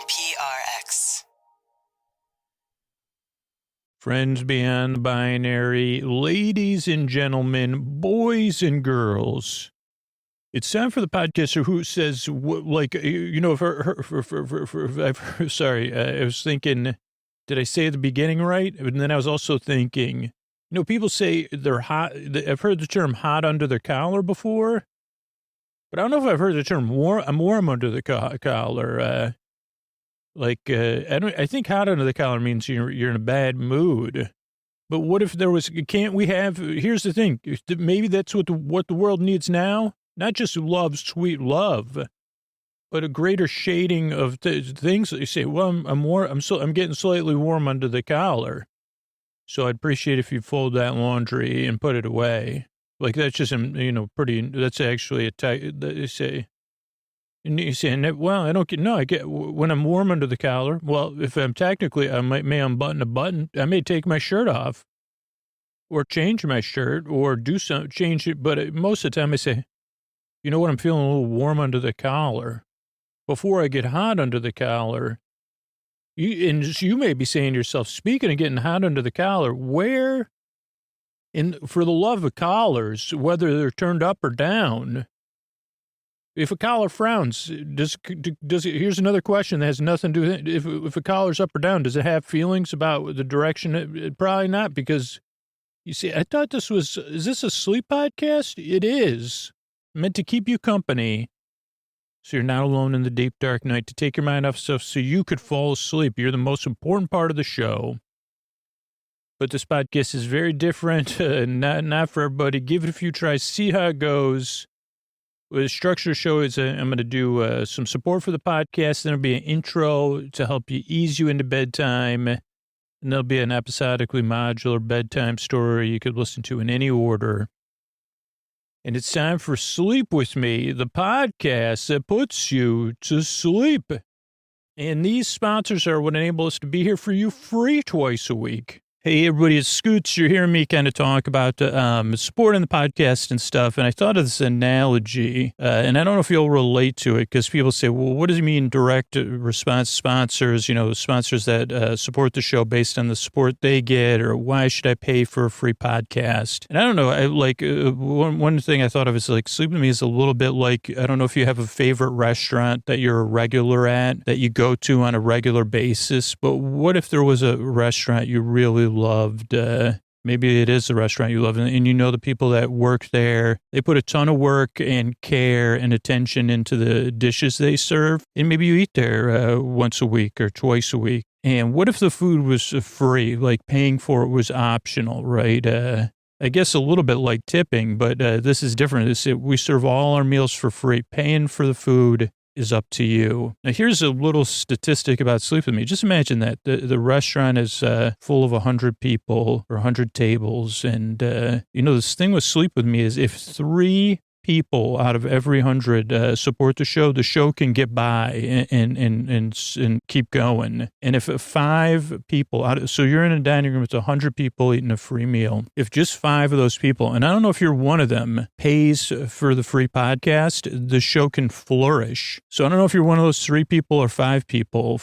PRX. Friends beyond the binary, ladies and gentlemen, boys and girls. It's time for the podcaster who says, sorry, I was thinking, did I say at the beginning right? And then I was also thinking, people say they're hot. I've heard the term hot under the collar before, but I don't know if I've heard the term warm under the collar. I think hot under the collar means you're in a bad mood. But what if there was, here's the thing, maybe that's what the world needs now. Not just love, sweet love, but a greater shading of things that you say, well, I'm getting slightly warm under the collar. So I'd appreciate if you fold that laundry and put it away. Like that's just, that's actually they say. And you say, well, I get, when I'm warm under the collar, well, if I'm technically, may unbutton a button, I may take my shirt off or change my shirt or change it. But most of the time I say, you know what, I'm feeling a little warm under the collar. Before I get hot under the collar, you may be saying to yourself, speaking of getting hot under the collar, for the love of collars, whether they're turned up or down, if a collar frowns, does it, here's another question that has nothing to do with it. If a collar's up or down, does it have feelings about the direction? Probably not, because you see, I thought is this a sleep podcast? It is. Meant to keep you company so you're not alone in the deep, dark night, to take your mind off stuff so you could fall asleep. You're the most important part of the show. But this podcast is very different, not for everybody. Give it a few tries, see how it goes. The structure of the show is I'm going to do some support for the podcast. Then there'll be an intro to help you ease you into bedtime. And there'll be an episodically modular bedtime story you could listen to in any order. And it's time for Sleep With Me, the podcast that puts you to sleep. And these sponsors are what enable us to be here for you free twice a week. Hey, everybody, it's Scoots. You're hearing me kind of talk about supporting the podcast and stuff. And I thought of this analogy, and I don't know if you'll relate to it, because people say, well, what does it mean direct response sponsors, sponsors that support the show based on the support they get, or why should I pay for a free podcast? And I don't know, one thing I thought of is like Sleep With Me is a little bit like, I don't know if you have a favorite restaurant that you're a regular at, that you go to on a regular basis, but what if there was a restaurant you really loved? Maybe it is the restaurant you love, and the people that work there, they put a ton of work and care and attention into the dishes they serve, and maybe you eat there once a week or twice a week. And what if the food was free, like paying for it was optional, right? I guess a little bit like tipping, but this is different. We serve all our meals for free. Paying for the food is up to you. Now, here's a little statistic about Sleep With Me. Just imagine that the restaurant is full of 100 people or 100 tables. And, this thing with Sleep With Me is if 3 people out of every 100 support the show can get by and keep going. And if 5 people, so you're in a dining room with 100 people eating a free meal, if just 5 of those people, and I don't know if you're one of them, pays for the free podcast, the show can flourish. So I don't know if you're one of those 3 people or 5 people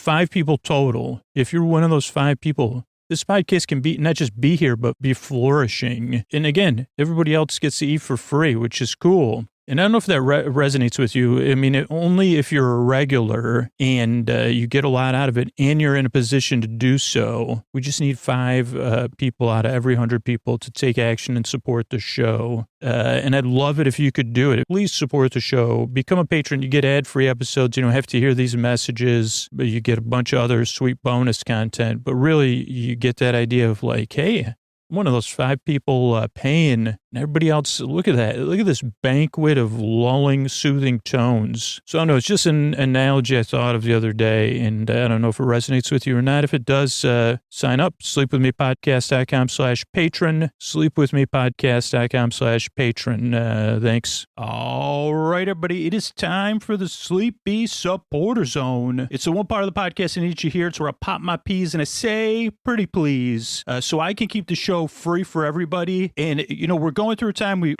total. If you're one of those 5 people, this podcast can be not just be here, but be flourishing. And again, everybody else gets to eat for free, which is cool. And I don't know if that resonates with you. I mean, only if you're a regular and you get a lot out of it and you're in a position to do so. We just need 5 people out of every 100 people to take action and support the show. And I'd love it if you could do it. Please support the show. Become a patron. You get ad-free episodes. You don't have to hear these messages, but you get a bunch of other sweet bonus content. But really, you get that idea of like, hey, one of those 5 people paying, and everybody else, look at that. Look at this banquet of lulling, soothing tones. So I don't know, it's just an analogy I thought of the other day, and I don't know if it resonates with you or not. If it does, sign up, sleepwithmepodcast.com/patron, sleepwithmepodcast.com/patron. Thanks. All right, everybody, it is time for the Sleepy Supporter Zone. It's the one part of the podcast I need you here. It's where I pop my peas and I say, pretty please, so I can keep the show show free for everybody. And, we're going through a time we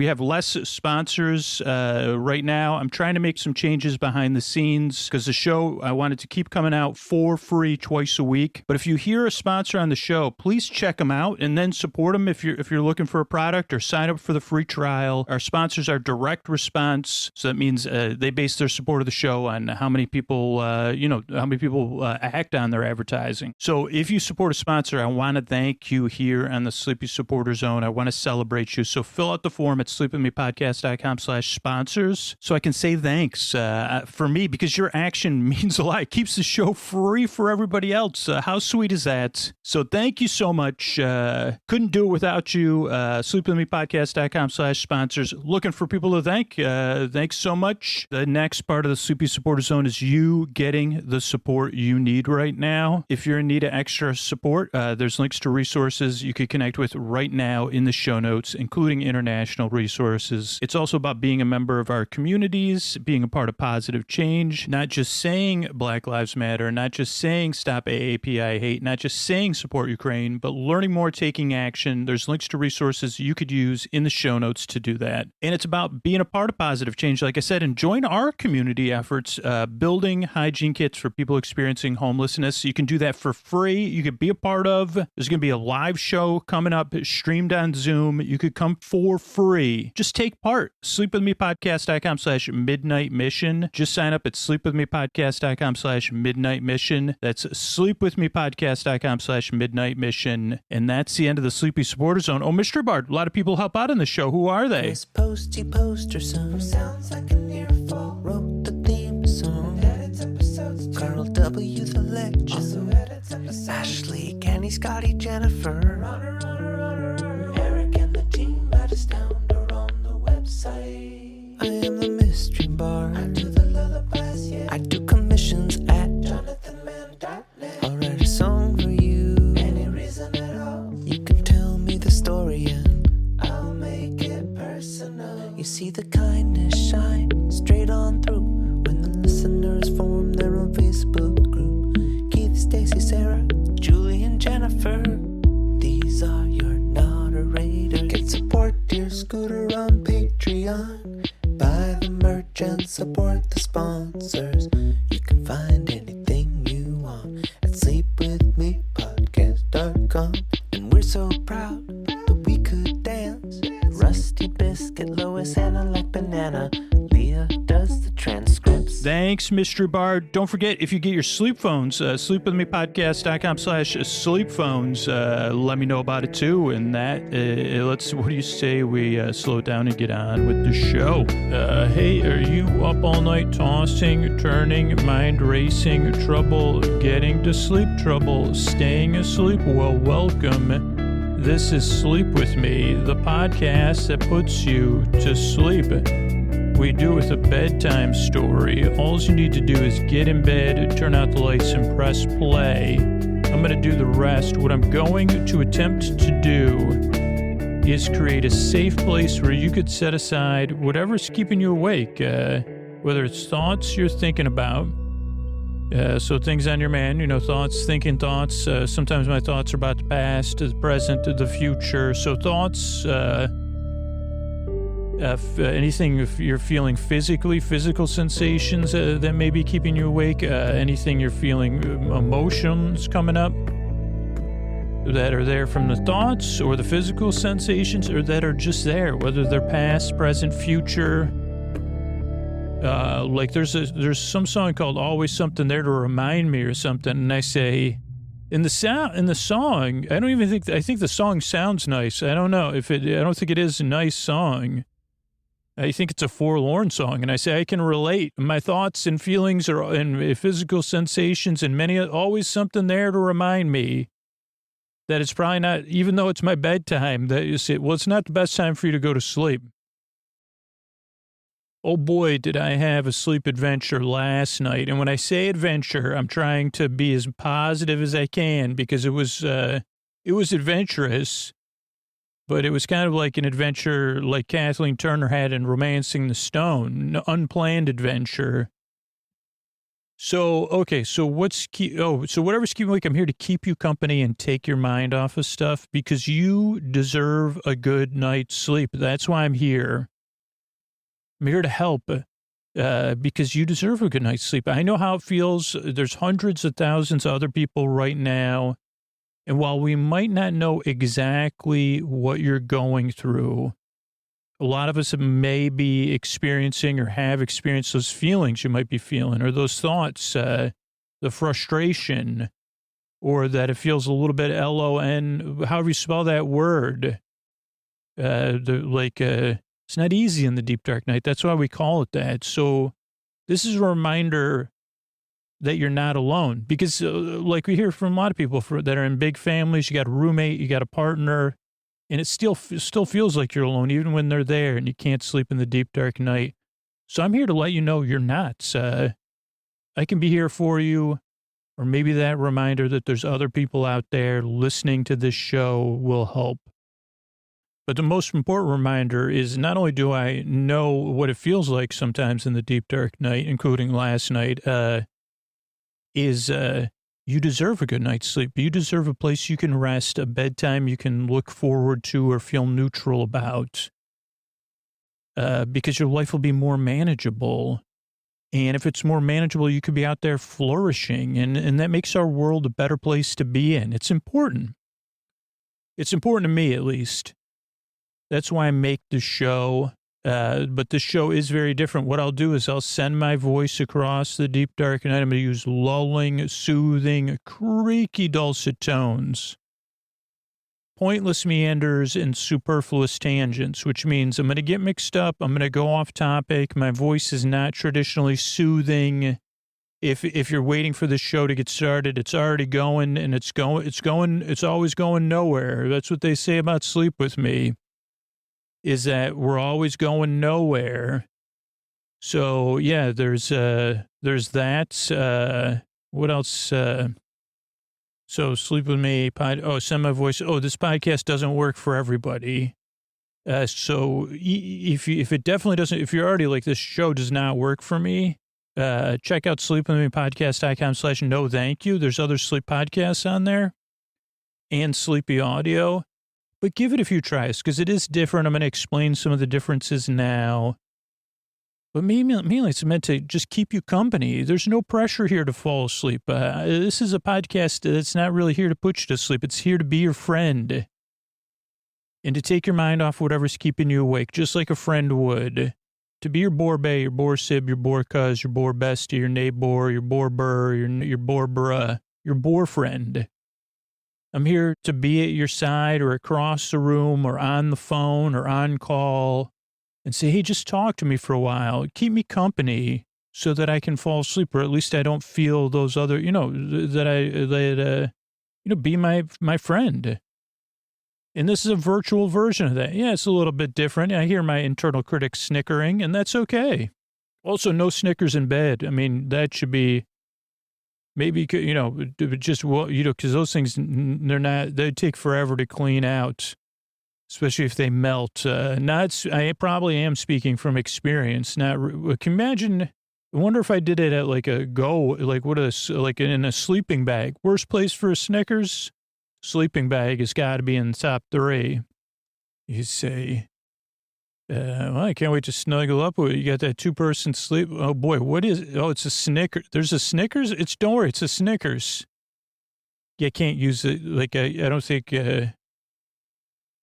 have less sponsors right now. I'm trying to make some changes behind the scenes because the show, I wanted to keep coming out for free twice a week. But if you hear a sponsor on the show, please check them out and then support them if you're looking for a product, or sign up for the free trial. Our sponsors are direct response. So that means they base their support of the show on how many people, act on their advertising. So if you support a sponsor, I want to thank you here on the Sleepy Supporter Zone. I want to celebrate you. So fill out the form at sleepwithmepodcast.com/sponsors so I can say thanks for me, because your action means a lot. It keeps the show free for everybody else. How sweet is that? So thank you so much. Couldn't do it without you. Sleepwithmepodcast.com/sponsors. Looking for people to thank. Thanks so much. The next part of the Sleepy Supporter Zone is you getting the support you need right now. If you're in need of extra support, there's links to resources you could connect with right now in the show notes, including international resources. It's also about being a member of our communities, being a part of positive change, not just saying Black Lives Matter, not just saying stop AAPI hate, not just saying support Ukraine, but learning more, taking action. There's links to resources you could use in the show notes to do that. And it's about being a part of positive change, like I said, and join our community efforts, building hygiene kits for people experiencing homelessness. You can do that for free. You could be a part of. There's going to be a live show coming up, streamed on Zoom. You could come for free. Just take part. Sleepwithmepodcast.com/midnight mission. Just sign up at sleepwithmepodcast.com/midnight mission. That's sleepwithmepodcast.com/midnight mission. And that's the end of the Sleepy Supporter Zone. Oh, Mr. Bart, a lot of people help out on the show. Who are they? This posty poster son sounds like an earful. Wrote the theme song. Edits episodes. Carl W. the Legend. Also edits episodes. Ashley, Kenny, Scotty, Jennifer. Runner. Eric and the team at Astound or on the website. I am the mystery bar. I do the lullabies, yeah. I do commissions at jonathanmann.net. I'll write a song for you. Any reason at all. You can tell me the story and I'll make it personal. You see the kindness shine straight on through when the listeners form their own Facebook group. Keith, Stacy, Sarah, Julie, and Jennifer. These are your moderators. Get support dear Scooter on Patreon. Buy the merch and support the sponsors. You can find anything you want at sleepwithmepodcast.com. And we're so proud that we could dance. Rusty Biscuit, Lois, Hannah like banana. Leah does the transcripts. Thanks, Mr. Bard. Don't forget, if you get your sleep phones, sleepwithmepodcast.com/sleep phones, let me know about it too. And that, what do you say we slow down and get on with the show? Hey, are you up all night tossing, turning, mind racing, trouble getting to sleep, trouble staying asleep? Well, welcome. This is Sleep With Me, the podcast that puts you to sleep. We do with a bedtime story. All you need to do is get in bed, turn out the lights, and press play. I'm going to do the rest. What I'm going to attempt to do is create a safe place where you could set aside whatever's keeping you awake, whether it's thoughts you're thinking about. So things on your man, thoughts, thinking thoughts. Sometimes my thoughts are about the past, the present, the future. So thoughts, anything if you're feeling physical sensations that may be keeping you awake, anything you're feeling, emotions coming up that are there from the thoughts or the physical sensations, or that are just there, whether they're past, present, future. Like there's some song called "Always Something There to Remind Me" or something, and I say, in the song, I think the song sounds nice. I don't know I don't think it is a nice song. I think it's a forlorn song, and I say I can relate. My thoughts and feelings and physical sensations, and always something there to remind me that it's probably not, even though it's my bedtime, that you say, well, it's not the best time for you to go to sleep. Oh boy, did I have a sleep adventure last night. And when I say adventure, I'm trying to be as positive as I can, because it was adventurous, but it was kind of like an adventure like Kathleen Turner had in Romancing the Stone, an unplanned adventure. So, okay, so so whatever's keeping you awake, I'm here to keep you company and take your mind off of stuff because you deserve a good night's sleep. That's why I'm here. I'm here to help because you deserve a good night's sleep. I know how it feels. There's hundreds of thousands of other people right now. And while we might not know exactly what you're going through, a lot of us may be experiencing or have experienced those feelings you might be feeling or those thoughts, the frustration, or that it feels a little bit LON, however you spell that word. It's not easy in the deep, dark night. That's why we call it that. So this is a reminder that you're not alone because like we hear from a lot of people that are in big families, you got a roommate, you got a partner, and it still feels like you're alone, even when they're there and you can't sleep in the deep, dark night. So I'm here to let you know you're not. I can be here for you, or maybe that reminder that there's other people out there listening to this show will help. But the most important reminder is not only do I know what it feels like sometimes in the deep, dark night, including last night, you deserve a good night's sleep. You deserve a place you can rest, a bedtime you can look forward to or feel neutral about, because your life will be more manageable. And if it's more manageable, you could be out there flourishing, and that makes our world a better place to be in. It's important. It's important to me, at least. That's why I make the show. But this show is very different. What I'll do is I'll send my voice across the deep, dark night. I'm going to use lulling, soothing, creaky, dulcet tones, pointless meanders, and superfluous tangents, which means I'm going to get mixed up. I'm going to go off topic. My voice is not traditionally soothing. If you're waiting for the show to get started, it's already going, and it's always going nowhere. That's what they say about Sleep With Me. Is that we're always going nowhere. So yeah, there's that. What else? So Sleep With Me, send my voice. Oh, this podcast doesn't work for everybody. So if it definitely doesn't, if you're already like, this show does not work for me, check out sleepwithmepodcast.com/no thank you. There's other sleep podcasts on there and sleepy audio. But give it a few tries because it is different. I'm going to explain some of the differences now. But mainly it's meant to just keep you company. There's no pressure here to fall asleep. This is a podcast that's not really here to put you to sleep. It's here to be your friend and to take your mind off whatever's keeping you awake, just like a friend would. To be your boar bae, your boar sib, your boar cuz, your boar bestie, your neighbor, your boar burr, your boar bruh, your boar friend. I'm here to be at your side or across the room or on the phone or on call and say, hey, just talk to me for a while. Keep me company so that I can fall asleep, or at least I don't feel those other, be my friend. And this is a virtual version of that. Yeah, it's a little bit different. I hear my internal critic snickering, and that's okay. Also, no Snickers in bed. I mean, that should be... Maybe, because those things, they take forever to clean out, especially if they melt. I probably am speaking from experience. Can you imagine? I wonder if I did it at like a in a sleeping bag. Worst place for a Snickers? Sleeping bag has got to be in the top 3. You say, well, I can't wait to snuggle up with you. You got that 2-person sleep. Oh boy, what is it? Oh, it's a Snickers. There's a Snickers? Don't worry, it's a Snickers. You can't use it. I don't think,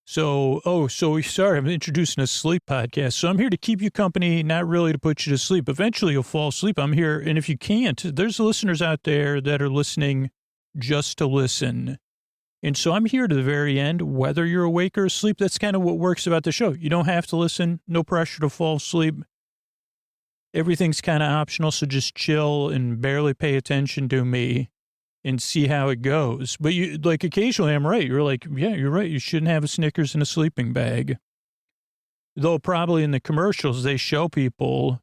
sorry, I'm introducing a sleep podcast. So I'm here to keep you company, not really to put you to sleep. Eventually you'll fall asleep. I'm here. And if you can't, there's listeners out there that are listening just to listen. And so I'm here to the very end, whether you're awake or asleep. That's kind of what works about the show. You don't have to listen. No pressure to fall asleep. Everything's kind of optional. So just chill and barely pay attention to me and see how it goes. But occasionally I'm right. You're like, yeah, you're right. You shouldn't have a Snickers in a sleeping bag. Though probably in the commercials, they show people,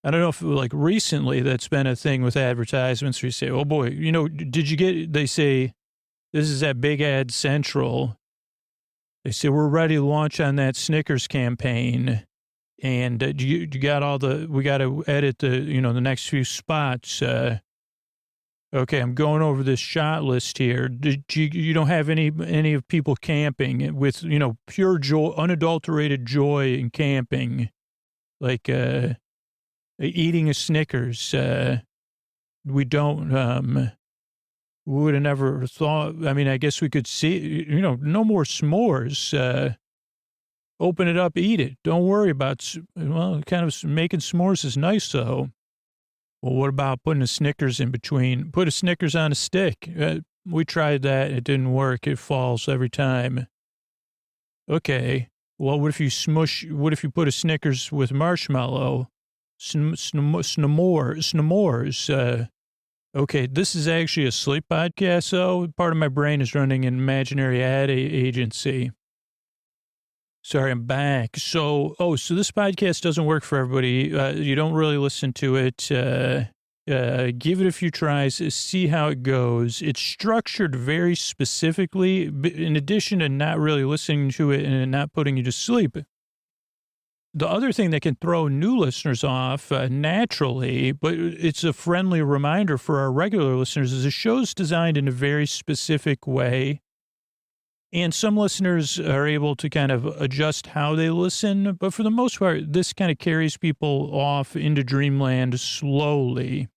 I don't know if recently that's been a thing with advertisements where you say, oh boy, they say, this is at Big Ad Central. They say, we're ready to launch on that Snickers campaign. And you got we got to edit the next few spots. Okay, I'm going over this shot list here. You don't have any of people camping with, pure joy, unadulterated joy in camping, like eating a Snickers. We don't, we would have never thought, I mean, I guess we could see, no more s'mores. Open it up, eat it. Don't worry about, kind of making s'mores is nice, though. Well, what about putting a Snickers in between? Put a Snickers on a stick. We tried that. It didn't work. It falls every time. Okay. Well, what if you put a Snickers with marshmallow? S'mores. Okay, this is actually a sleep podcast, so part of my brain is running an imaginary ad agency. Sorry, I'm back. So this podcast doesn't work for everybody. You don't really listen to it. Give it a few tries, see how it goes. It's structured very specifically, in addition to not really listening to it and not putting you to sleep. The other thing that can throw new listeners off naturally, but it's a friendly reminder for our regular listeners, is the show's designed in a very specific way. And some listeners are able to kind of adjust how they listen. But for the most part, this kind of carries people off into dreamland slowly.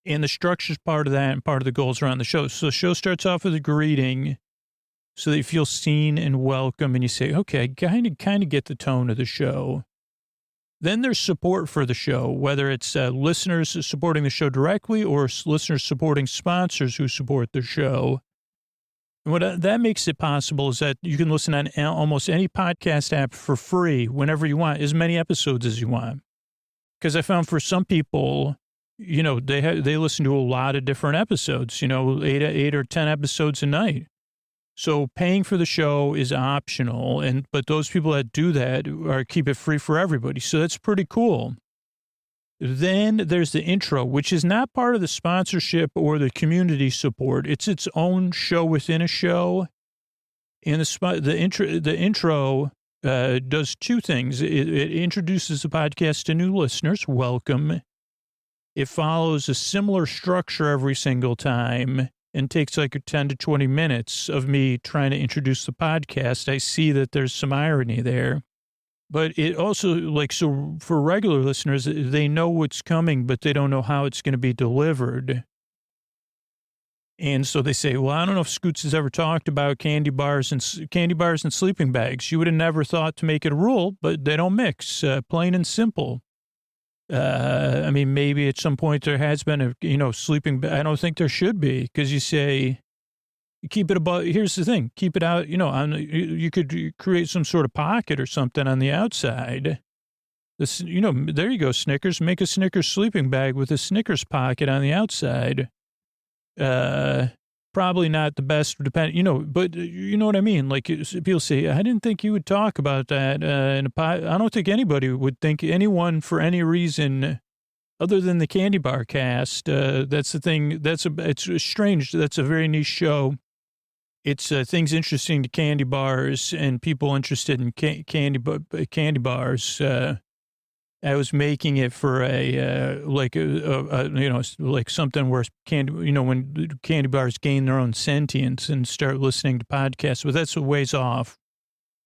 And the structure's part of that and part of the goals around the show. So the show starts off with a greeting so that you feel seen and welcome. And you say, okay, kind of get the tone of the show. Then there's support for the show, whether it's listeners supporting the show directly or listeners supporting sponsors who support the show. And what that makes it possible is that you can listen on almost any podcast app for free whenever you want, as many episodes as you want. Because I found for some people, they listen to a lot of different episodes, 8 or 10 episodes a night. So paying for the show is optional, but those people that do that keep it free for everybody. So that's pretty cool. Then there's the intro, which is not part of the sponsorship or the community support. It's its own show within a show. And the intro does two things. It introduces the podcast to new listeners. Welcome. It follows a similar structure every single time and takes like 10 to 20 minutes of me trying to introduce the podcast. I see that there's some irony there. But it also, so for regular listeners, they know what's coming, but they don't know how it's going to be delivered. And so they say, well, I don't know if Scoots has ever talked about candy bars and sleeping bags. You would have never thought to make it a rule, but they don't mix, plain and simple. I mean, maybe at some point there has been a, sleeping bag. I don't think there should be, because you say, keep it above. Here's the thing. Keep it out, you could create some sort of pocket or something on the outside. This, there you go, Snickers. Make a Snickers sleeping bag with a Snickers pocket on the outside. Probably not the best, but you know what I mean? Like, people say, I didn't think you would talk about that in a pot. I don't think anybody would think anyone for any reason other than the Candy Bar Cast. That's the thing. It's strange. That's a very niche show. It's things interesting to candy bars and people interested in candy bars. I was making it for like something where candy, when candy bars gain their own sentience and start listening to podcasts. But that's a ways off.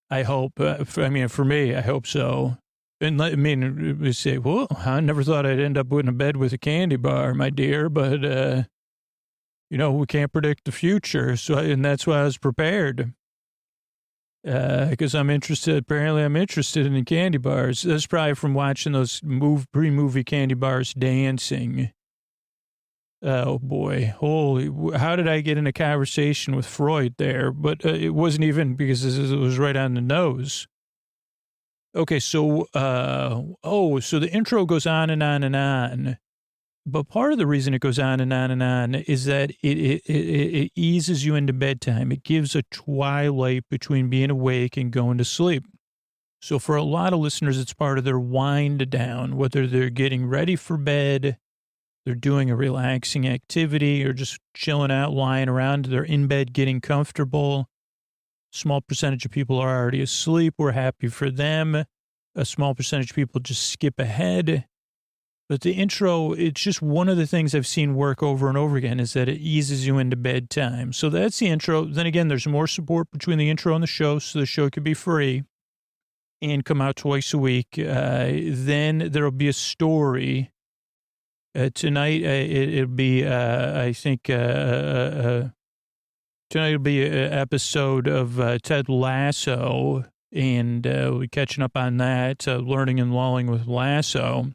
I hope. For me, I hope so. And we say, well, I never thought I'd end up in a bed with a candy bar, my dear, but. We can't predict the future, and that's why I was prepared. Because I'm interested in the candy bars. That's probably from watching those pre-movie candy bars dancing. Oh, boy. How did I get in a conversation with Freud there? But it wasn't even because it was right on the nose. Okay, so the intro goes on and on and on. But part of the reason it goes on and on and on is that it eases you into bedtime. It gives a twilight between being awake and going to sleep. So for a lot of listeners, it's part of their wind down, whether they're getting ready for bed, they're doing a relaxing activity, or just chilling out, lying around. They're in bed getting comfortable. Small percentage of people are already asleep. We're happy for them. a small percentage of people just skip ahead. But the intro, it's just one of the things I've seen work over and over again is that it eases you into bedtime. So that's the intro. Then again, there's more support between the intro and the show, so the show could be free and come out twice a week. Then there'll be a story. Tonight, it'll be, I think, tonight will be an episode of Ted Lasso, and we're catching up on that, learning and lulling with Lasso.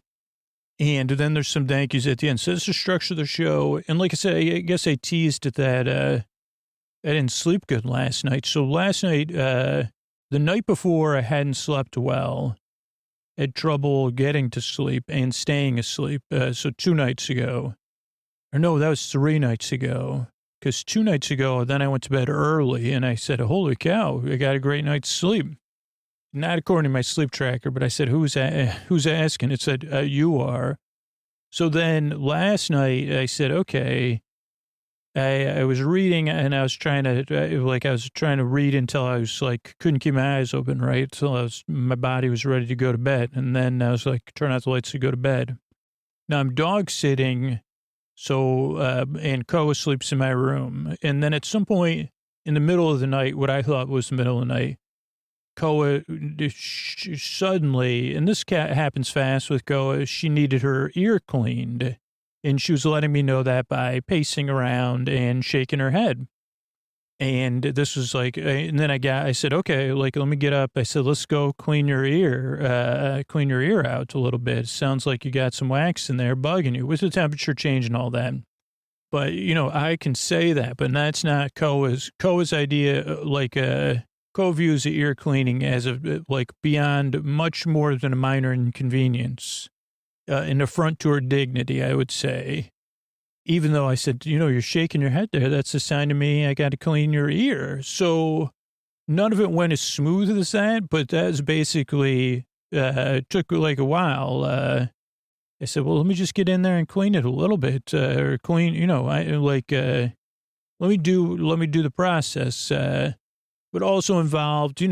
And then there's some thank yous at the end. So that's the structure of the show. And like I said, I guess I teased at that I didn't sleep good last night. So last night, the night before, I hadn't slept well. Had trouble getting to sleep and staying asleep. So 2 nights ago. Or no, that was 3 nights ago. Because 2 nights ago, then I went to bed early and I said, holy cow, I got a great night's sleep. Not according to my sleep tracker, but I said, who's asking? It said, you are. So then last night I said, okay, I was reading and I was trying to read until I was like, couldn't keep my eyes open, right? Until my body was ready to go to bed. And then I was like, turn out the lights to go to bed. Now I'm dog sitting. So, and Koa sleeps in my room. And then at some point in the middle of the night, what I thought was the middle of the night, Koa suddenly, and this cat happens fast with Koa, she needed her ear cleaned. And she was letting me know that by pacing around and shaking her head. And this was like, and then I said, okay, like, let me get up. I said, let's go clean your ear out a little bit. Sounds like you got some wax in there bugging you with the temperature change and all that. But, I can say that, but that's not Koa's idea. Koa views the ear cleaning as beyond much more than a minor inconvenience, an affront to her dignity, I would say. Even though I said, you're shaking your head there, that's a sign to me I got to clean your ear. So none of it went as smooth as that, but that's basically, took like a while. I said, well, let me just get in there and clean it a little bit, or clean, let me do the process. But also involved,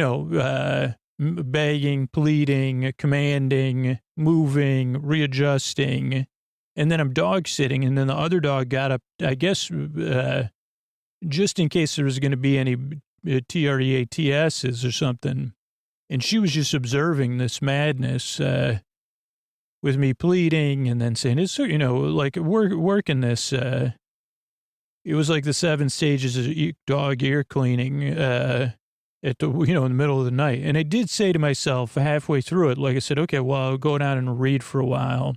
begging, pleading, commanding, moving, readjusting. And then I'm dog sitting, and then the other dog got up, I guess, just in case there was going to be any TREATSs or something. And she was just observing this madness with me pleading and then saying, it's, working this. It was like the 7 stages of dog ear cleaning at the, in the middle of the night. And I did say to myself halfway through it, like I said, okay, well, I'll go down and read for a while.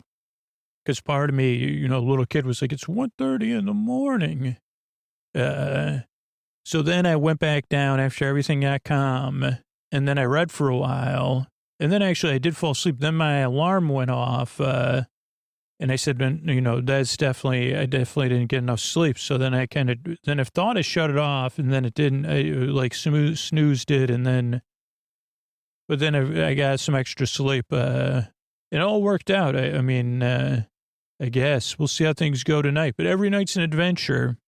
Because part of me, the little kid was like, it's 1:30 in the morning. So then I went back down after everything got calm. And then I read for a while. And then actually I did fall asleep. Then my alarm went off. And I said, I definitely didn't get enough sleep. So then I thought I shut it off, and then it didn't, snoozed it. But then I got some extra sleep. It all worked out. I guess we'll see how things go tonight, but every night's an adventure.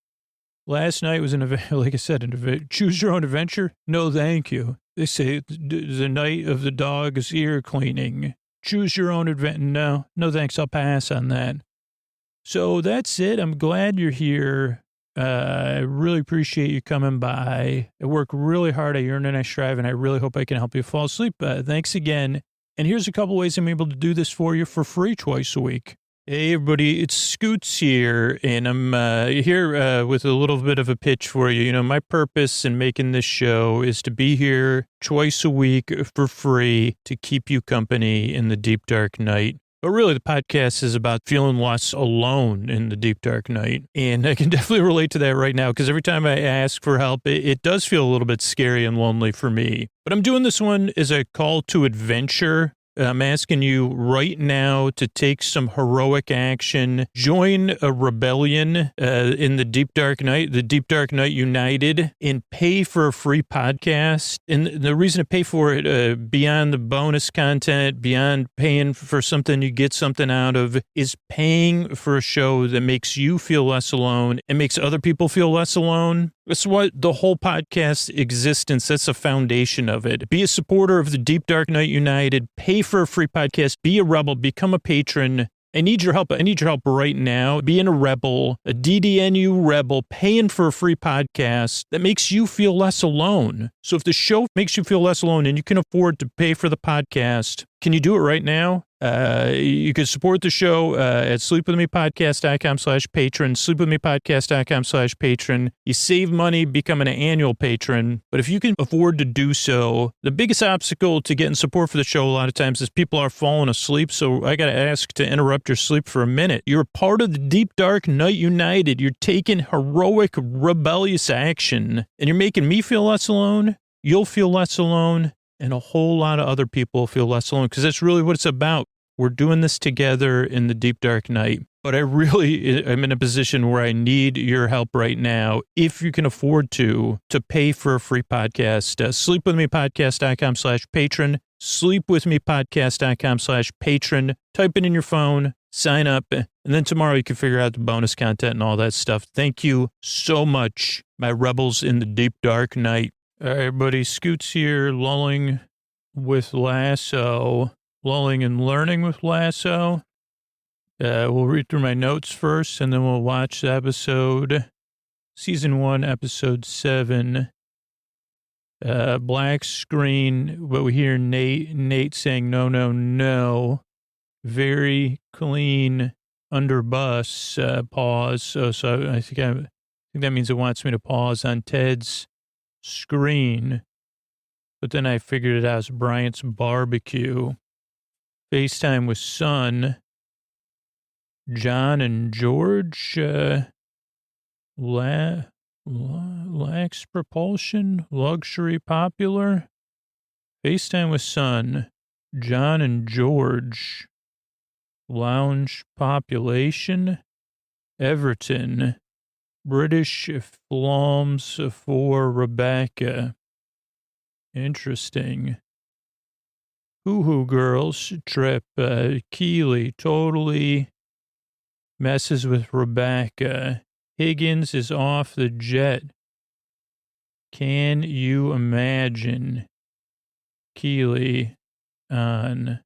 Last night was like I said, choose your own adventure. No, thank you. They say the night of the dog's ear cleaning. Choose your own adventure. No, thanks. I'll pass on that. So that's it. I'm glad you're here. I really appreciate you coming by. I work really hard. I yearn and I strive, and I really hope I can help you fall asleep. Thanks again. And here's a couple ways I'm able to do this for you for free twice a week. Hey, everybody, it's Scoots here, and I'm here with a little bit of a pitch for you. My purpose in making this show is to be here twice a week for free to keep you company in the deep, dark night. But really, the podcast is about feeling less alone in the deep, dark night. And I can definitely relate to that right now, because every time I ask for help, it does feel a little bit scary and lonely for me. But I'm doing this one as a call to adventure. I'm asking you right now to take some heroic action. Join a rebellion in the Deep Dark Night, the Deep Dark Night United, and pay for a free podcast. And the reason to pay for it, beyond the bonus content, beyond paying for something you get something out of, is paying for a show that makes you feel less alone and makes other people feel less alone. That's what the whole podcast existence, that's the foundation of it. Be a supporter of the Deep Dark Night United. Pay for a free podcast. Be a rebel. Become a patron. I need your help. I need your help right now. Being a rebel, a DDNU rebel, paying for a free podcast that makes you feel less alone. So if the show makes you feel less alone and you can afford to pay for the podcast, can you do it right now? You can support the show at sleepwithmepodcast.com/patron, sleepwithmepodcast.com/patron. You save money becoming an annual patron, but if you can afford to do so, the biggest obstacle to getting support for the show a lot of times is people are falling asleep, so I got to ask to interrupt your sleep for a minute. You're part of the Deep Dark Night United. You're taking heroic, rebellious action, and you're making me feel less alone. You'll feel less alone, and a whole lot of other people feel less alone, because that's really what it's about. We're doing this together in the deep, dark night. But I really am in a position where I need your help right now. If you can afford to pay for a free podcast, sleepwithmepodcast.com/patron, sleepwithmepodcast.com/patron. Type it in your phone, sign up, and then tomorrow you can figure out the bonus content and all that stuff. Thank you so much, my rebels in the deep, dark night. All right, everybody, Scoots here, lulling with Lasso. Lulling and learning with Lasso. We'll read through my notes first, and then we'll watch the episode. Season 1, Episode 7. Black screen, but we hear Nate saying, no, no, no. Very clean under bus, pause. So I think that means it wants me to pause on Ted's screen. But then I figured it out as Bryant's barbecue. FaceTime with son, John and George, lax propulsion, luxury popular. FaceTime with son, John and George, lounge population, Everton, British flams for Rebecca. Interesting. Hoo-hoo girls trip, Keely totally messes with Rebecca. Higgins is off the jet. Can you imagine? Keely says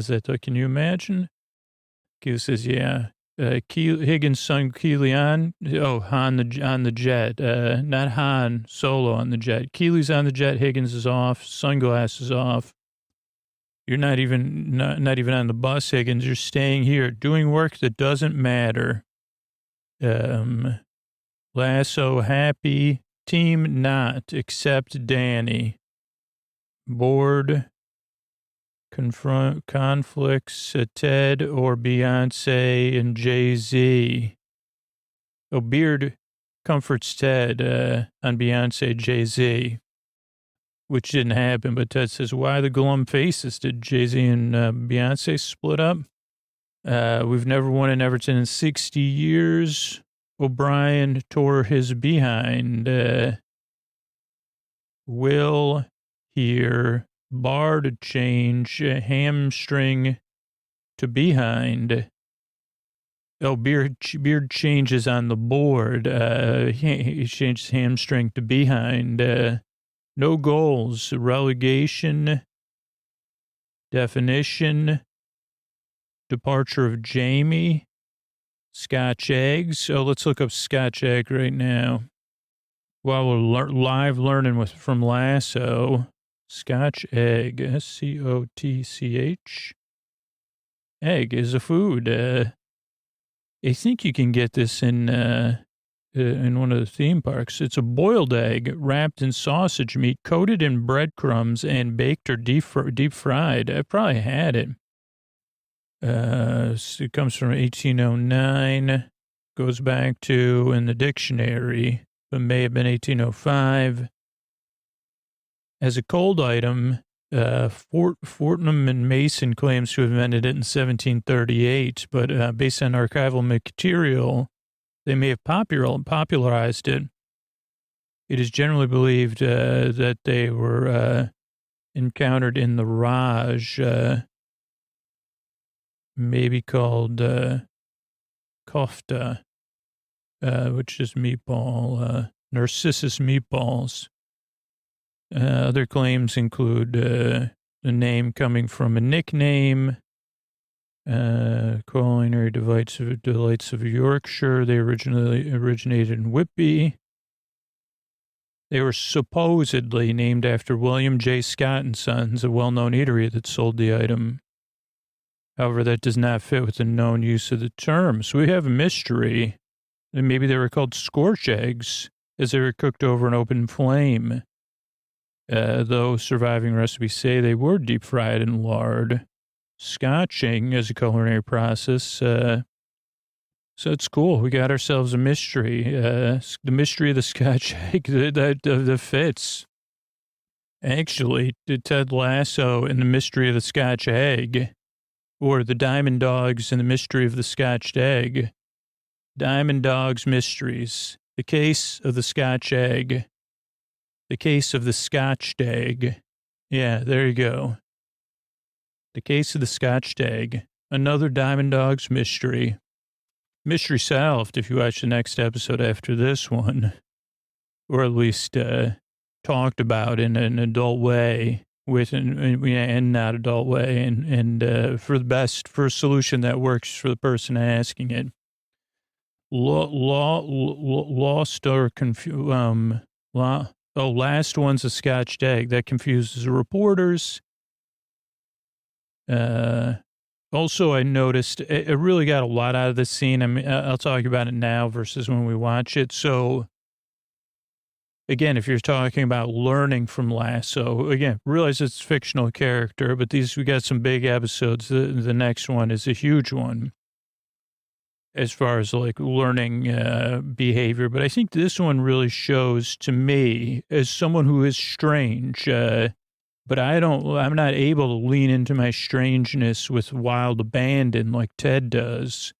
that, can you imagine? Keely says, yeah. Higgins sung Keely on. Oh, on the jet. Not Han Solo on the jet. Keely's on the jet. Higgins is off. Sunglasses off. You're not even on the bus, Higgins. You're staying here, doing work that doesn't matter. Lasso happy. Team not, except Danny. Bored. Confront conflicts, Ted or Beyonce and Jay-Z. Oh, Beard comforts Ted on Beyonce, Jay-Z, which didn't happen. But Ted says, why the glum faces? Did Jay-Z and Beyonce split up? We've never won in Everton in 60 years. O'Brien tore his behind. Will here. Bar to change, hamstring to behind. Oh, Beard changes on the board. He changes hamstring to behind. No goals, relegation, definition, departure of Jamie, Scotch eggs. Oh, let's look up Scotch egg right now. While we're live learning from Lasso. Scotch egg, SCOTCH. Egg is a food. I think you can get this in one of the theme parks. It's a boiled egg wrapped in sausage meat, coated in breadcrumbs, and baked or deep fried. I probably had it. It comes from 1809. Goes back to in the dictionary. It may have been 1805. As a cold item, Fortnum and Mason claims to have invented it in 1738, but based on archival material, they may have popularized it. It is generally believed that they were encountered in the Raj, maybe called kofta. which is meatball, Narcissus meatballs. Other claims include the name coming from a nickname, culinary delights of Yorkshire. They originally originated in Whitby. They were supposedly named after William J. Scott and Sons, a well-known eatery that sold the item. However, that does not fit with the known use of the term. So we have a mystery. And maybe they were called scorch eggs as they were cooked over an open flame. Though surviving recipes say they were deep fried in lard. Scotching as a culinary process. So it's cool. We got ourselves a mystery. The mystery of the Scotch egg that fits. Actually, Ted Lasso and the mystery of the Scotch egg. Or the Diamond Dogs and the mystery of the Scotched egg. Diamond Dogs Mysteries. The case of the Scotch egg. The case of the Scotched egg. Yeah, there you go. The case of the Scotched egg. Another Diamond Dogs mystery. Mystery solved if you watch the next episode after this one. Or at least talked about in an adult way. And not adult way. And for a solution that works for the person asking it. Lost or confused. Last one's a Scotched egg. That confuses the reporters. Also, I noticed it really got a lot out of this scene. I mean, I'll talk about it now versus when we watch it. So, again, if you're talking about learning from Lasso, again, realize it's a fictional character, but we got some big episodes. The next one is a huge one as far as like learning behavior. But I think this one really shows to me as someone who is strange, but I'm not able to lean into my strangeness with wild abandon like Ted does,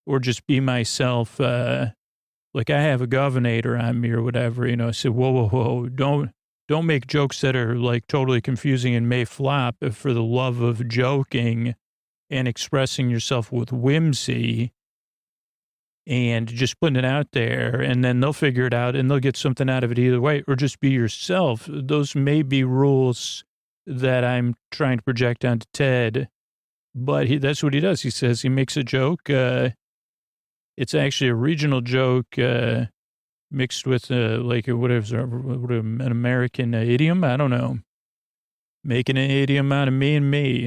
or just be myself. Like I have a governor on me or whatever, I said, whoa, don't make jokes that are like totally confusing and may flop for the love of joking and expressing yourself with whimsy and just putting it out there, and then they'll figure it out and they'll get something out of it either way, or just be yourself. Those may be rules that I'm trying to project onto Ted, but that's what he does. He says he makes a joke. It's actually a regional joke mixed with like an American idiom. I don't know. Making an idiom out of me and me,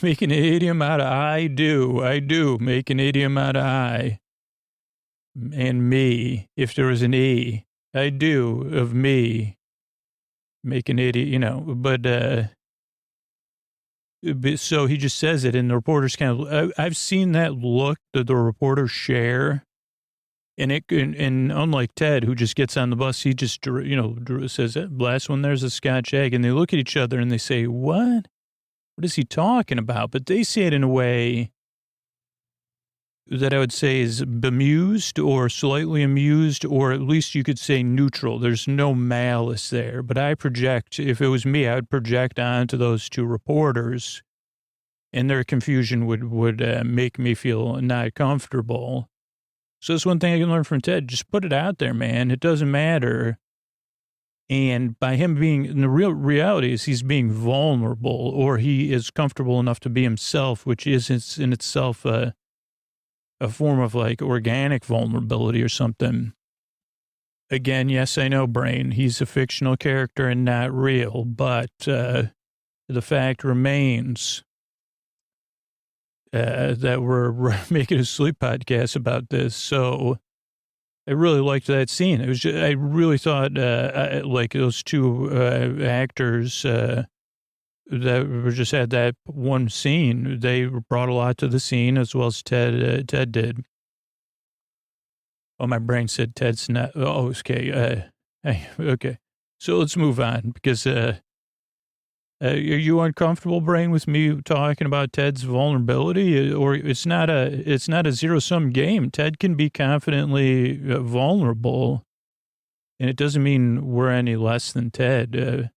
making an idiom out of I do, make an idiom out of I and me. If there was an E, I do of me, make an idiot, but so he just says it and the reporters I've seen that look that the reporters share. And unlike Ted, who just gets on the bus, he just, says, last one, there's a Scotch egg. And they look at each other and they say, what? What is he talking about? But they say it in a way that I would say is bemused or slightly amused, or at least you could say neutral. There's no malice there. But I project, if it was me, I would project onto those two reporters, and their confusion would make me feel not comfortable. So that's one thing I can learn from Ted. Just put it out there, man. It doesn't matter. And by him the real reality is he's being vulnerable, or he is comfortable enough to be himself, which is in itself a form of like organic vulnerability or something. Again, yes, I know, Brain. He's a fictional character and not real, but the fact remains that we're making a sleep podcast about this. So I really liked that scene. It was I really thought like those two actors that just had that one scene, they brought a lot to the scene, as well as Ted did. Oh, my brain said Ted's not. Oh, okay. Okay. So let's move on, because are you uncomfortable, Brain, with me talking about Ted's vulnerability? Or it's not a zero-sum game. Ted can be confidently vulnerable, and it doesn't mean we're any less than Ted.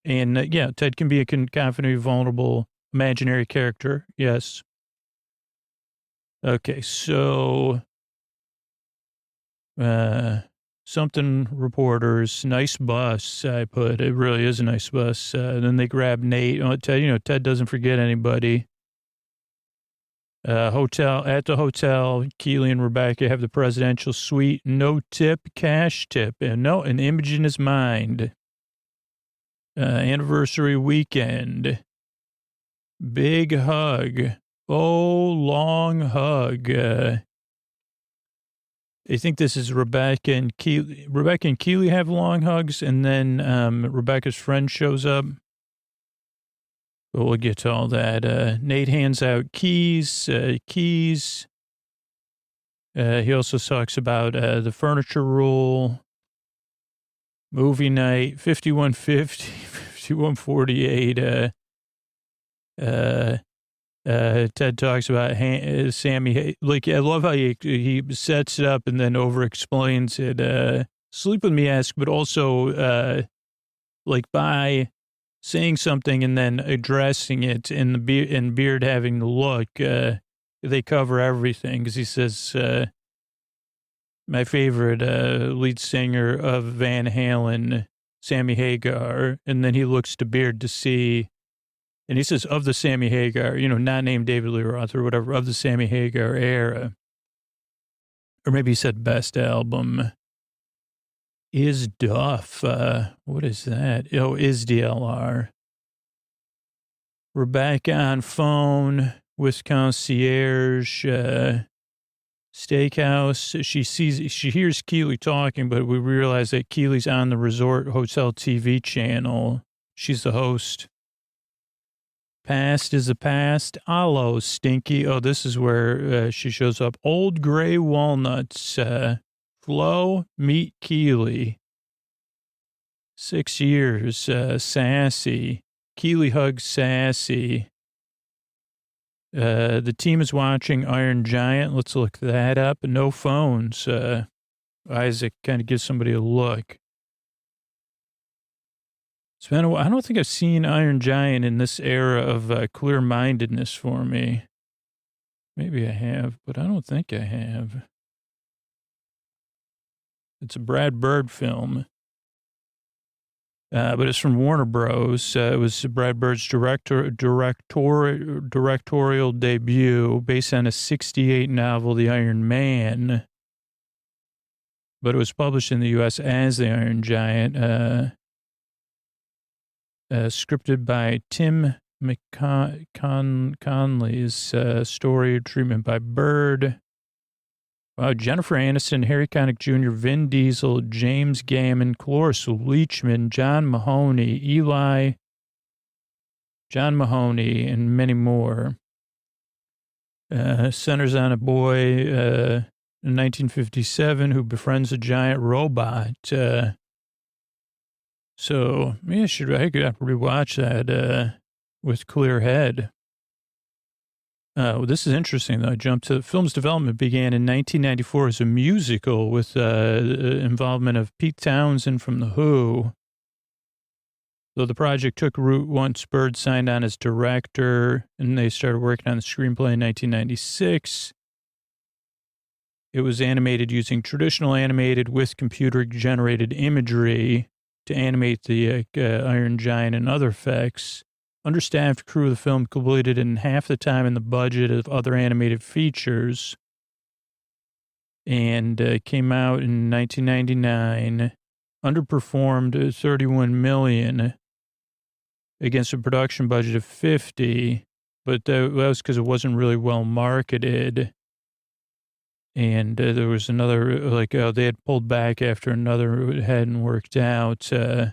Ted can be a confidently vulnerable imaginary character. Yes. Okay, so something reporters, nice bus, I put. It really is a nice bus. Then they grab Nate. Oh, Ted, Ted doesn't forget anybody. At the hotel, Keely and Rebecca have the presidential suite, no tip, cash tip, and an image in his mind. Anniversary weekend. Big hug. Oh, long hug. I think this is Rebecca and Keely. Rebecca and Keely have long hugs, and then Rebecca's friend shows up. But we'll get to all that. Nate hands out keys. He also talks about the furniture rule, movie night, 5150, 5148. Ted talks about Sammy. Like, I love how he sets it up and then over explains it. Sleep with me-esque, but also like by saying something and then addressing it in Beard having the look. They cover everything because he says, my favorite lead singer of Van Halen, Sammy Hagar, and then he looks to Beard to see. And he says, of the Sammy Hagar, not named David Lee Roth or whatever, of the Sammy Hagar era. Or maybe he said best album. Is Duff. What is that? Oh, is DLR. Rebecca on phone with concierge. Steakhouse. She hears Keely talking, but we realize that Keely's on the resort hotel TV channel. She's the host. Past is the past. Aloe, Stinky. Oh, this is where she shows up. Old gray walnuts. Flo, meet Keely. 6 years. Sassy. Keely hugs Sassy. The team is watching Iron Giant. Let's look that up. No phones. Isaac kind of gives somebody a look. It's been a while. I don't think I've seen Iron Giant in this era of clear-mindedness for me. Maybe I have, but I don't think I have. It's a Brad Bird film. But it's from Warner Bros. It was Brad Bird's directorial debut based on a 1968 novel, The Iron Man. But it was published in the U.S. as The Iron Giant. Scripted by Tim McConley's story treatment by Bird. Jennifer Aniston, Harry Connick Jr., Vin Diesel, James Gammon, Cloris Leachman, John Mahoney, John Mahoney, and many more. Centers on a boy in 1957 who befriends a giant robot. So maybe I could rewatch that with clear head. This is interesting, though. I jumped to the film's development began in 1994 as a musical with involvement of Pete Townsend from The Who. Though the project took root once Bird signed on as director, and they started working on the screenplay in 1996. It was animated using traditional animated with computer-generated imagery to animate the Iron Giant and other effects. Understaffed crew of the film completed in half the time and the budget of other animated features, and came out in 1999. Underperformed $31 million against a production budget of $50, but that was because it wasn't really well marketed. And there was another, they had pulled back after another hadn't worked out. It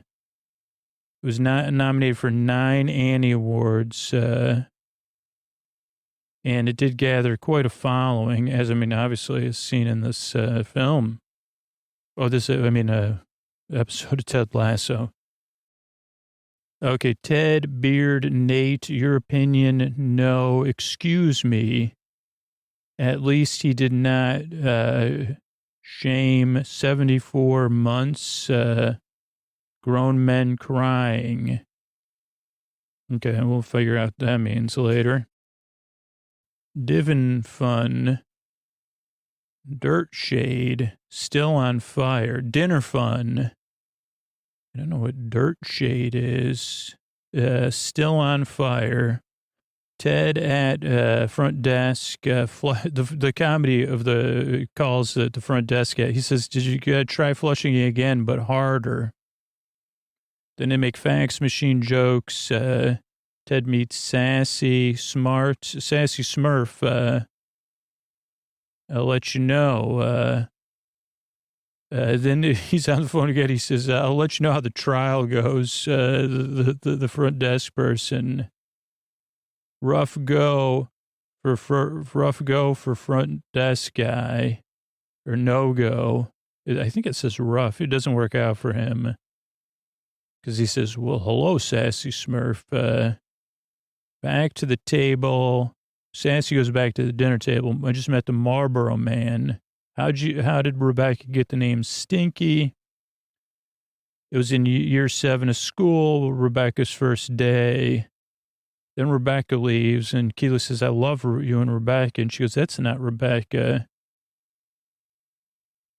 was not nominated for 9 Annie Awards, and it did gather quite a following, obviously, as seen in this film. Episode of Ted Lasso. Okay, Ted, Beard, Nate, your opinion, no, excuse me. At least he did not shame 74 months, grown men crying. Okay, we'll figure out what that means later. Divin fun. Dirt shade, still on fire. Dinner fun. I don't know what dirt shade is. Still on fire. Ted at front desk. The comedy of the calls at the front desk. He says, "Did you try flushing it again, but harder?" Then they make fax machine jokes. Ted meets Sassy Smurf. I'll let you know. Then he's on the phone again. He says, "I'll let you know how the trial goes." The front desk person. Rough go for front desk guy, or no go. I think it says rough. It doesn't work out for him because he says, "Well, hello, Sassy Smurf." Back to the table. Sassy goes back to the dinner table. I just met the Marlboro Man. How did Rebecca get the name Stinky? It was in year 7 of school, Rebecca's first day. Then Rebecca leaves, and Keely says, "I love you and Rebecca." And she goes, "That's not Rebecca.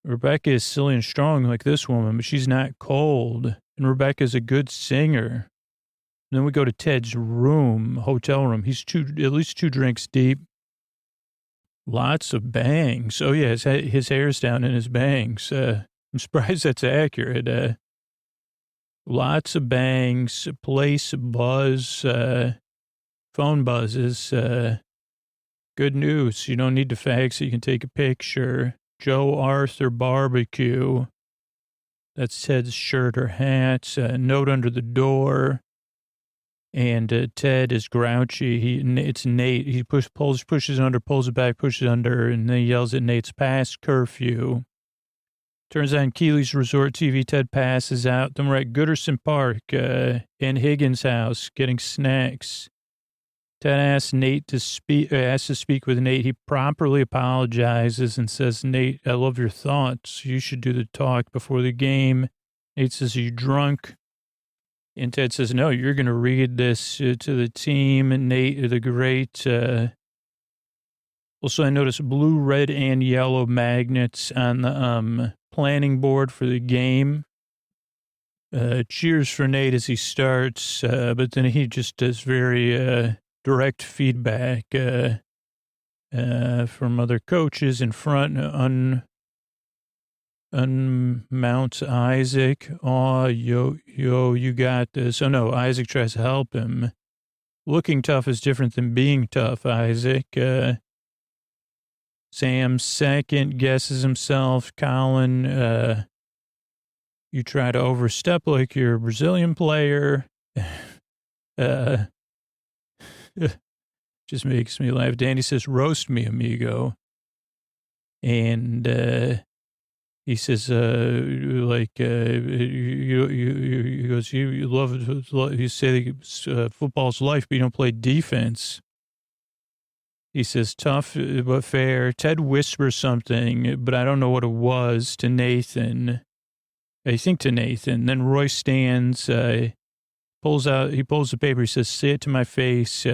Rebecca is silly and strong like this woman, but she's not cold. And Rebecca's a good singer." And then we go to Ted's hotel room. He's at least 2 drinks deep. Lots of bangs. Oh, yeah, his hair's down in his bangs. I'm surprised that's accurate. Lots of bangs, place buzz, phone buzzes. Good news. You don't need to fax it. You can take a picture. Joe Arthur barbecue. That's Ted's shirt or hat. Note under the door. And Ted is grouchy. It's Nate. He pushes under, pulls it back, pushes under, and then he yells at Nate's past curfew. Turns on Keely's resort TV. Ted passes out. Then we're at Gooderson Park in Higgins' house getting snacks. Ted asks to speak with Nate. He properly apologizes and says, "Nate, I love your thoughts. You should do the talk before the game." Nate says, "Are you drunk?" And Ted says, "No, you're going to read this to the team." And Nate, the great. Also, I noticed blue, red, and yellow magnets on the planning board for the game. Cheers for Nate as he starts, but then he just does very direct feedback from other coaches in front. Unmount Isaac. "Oh, yo, you got this." Oh, no, Isaac tries to help him. "Looking tough is different than being tough, Isaac." Sam second guesses himself. Colin, "You try to overstep like you're a Brazilian player." Just makes me laugh. Danny says, "Roast me, amigo." And, he says, he goes, you love, you say football's life, but you don't play defense. He says, "Tough, but fair." Ted whispers something, but I don't know what it was, to Nathan. I think to Nathan. Then Roy stands, pulls the paper. He says, "Say it to my face."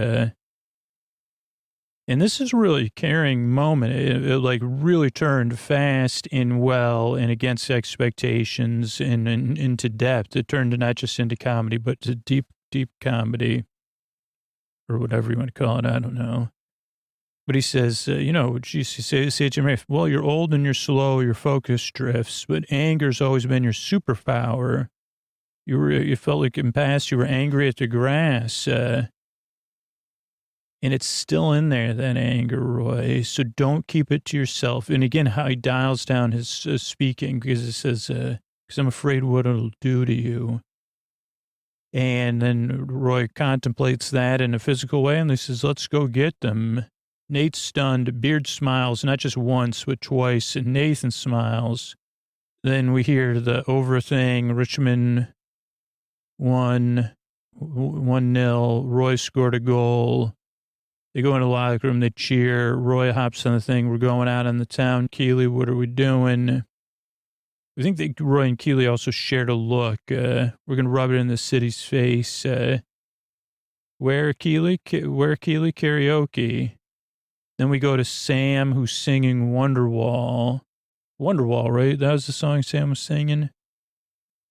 And this is really a caring moment. It like really turned fast and well and against expectations and into depth. It turned not just into comedy, but to deep, deep comedy or whatever you want to call it. I don't know. But he says, say it to me. "Well, you're old and you're slow. Your focus drifts, but anger's always been your superpower. You felt like in the past you were angry at the grass. And it's still in there, that anger, Roy. So don't keep it to yourself." And again, how he dials down his speaking, because it says, "Because I'm afraid what it'll do to you." And then Roy contemplates that in a physical way, and he says, "Let's go get them." Nate's stunned. Beard smiles, not just once, but twice. And Nathan smiles. Then we hear the over thing. Richmond 1-0. Roy scored a goal. They go in the locker room, they cheer. Roy hops on the thing. "We're going out on the town. Keely, what are we doing?" I think that Roy and Keely also shared a look. "We're going to rub it in the city's face." Where Keely karaoke? Then we go to Sam, who's singing Wonderwall. Wonderwall, right? That was the song Sam was singing.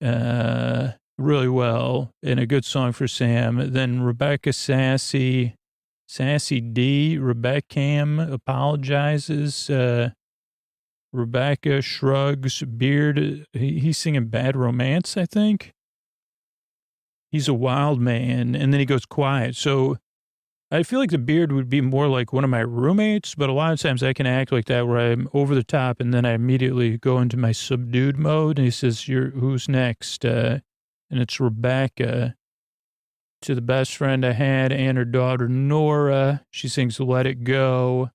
Really well, and a good song for Sam. Then Rebecca Sassy D, Rebecca apologizes. Rebecca shrugs. Beard, he's singing Bad Romance, I think. He's a wild man, and then he goes quiet. So I feel like the Beard would be more like one of my roommates, but a lot of times I can act like that where I'm over the top, and then I immediately go into my subdued mode, and he says, who's next? And it's Rebecca. To the best friend I had and her daughter, Nora. She sings Let It Go.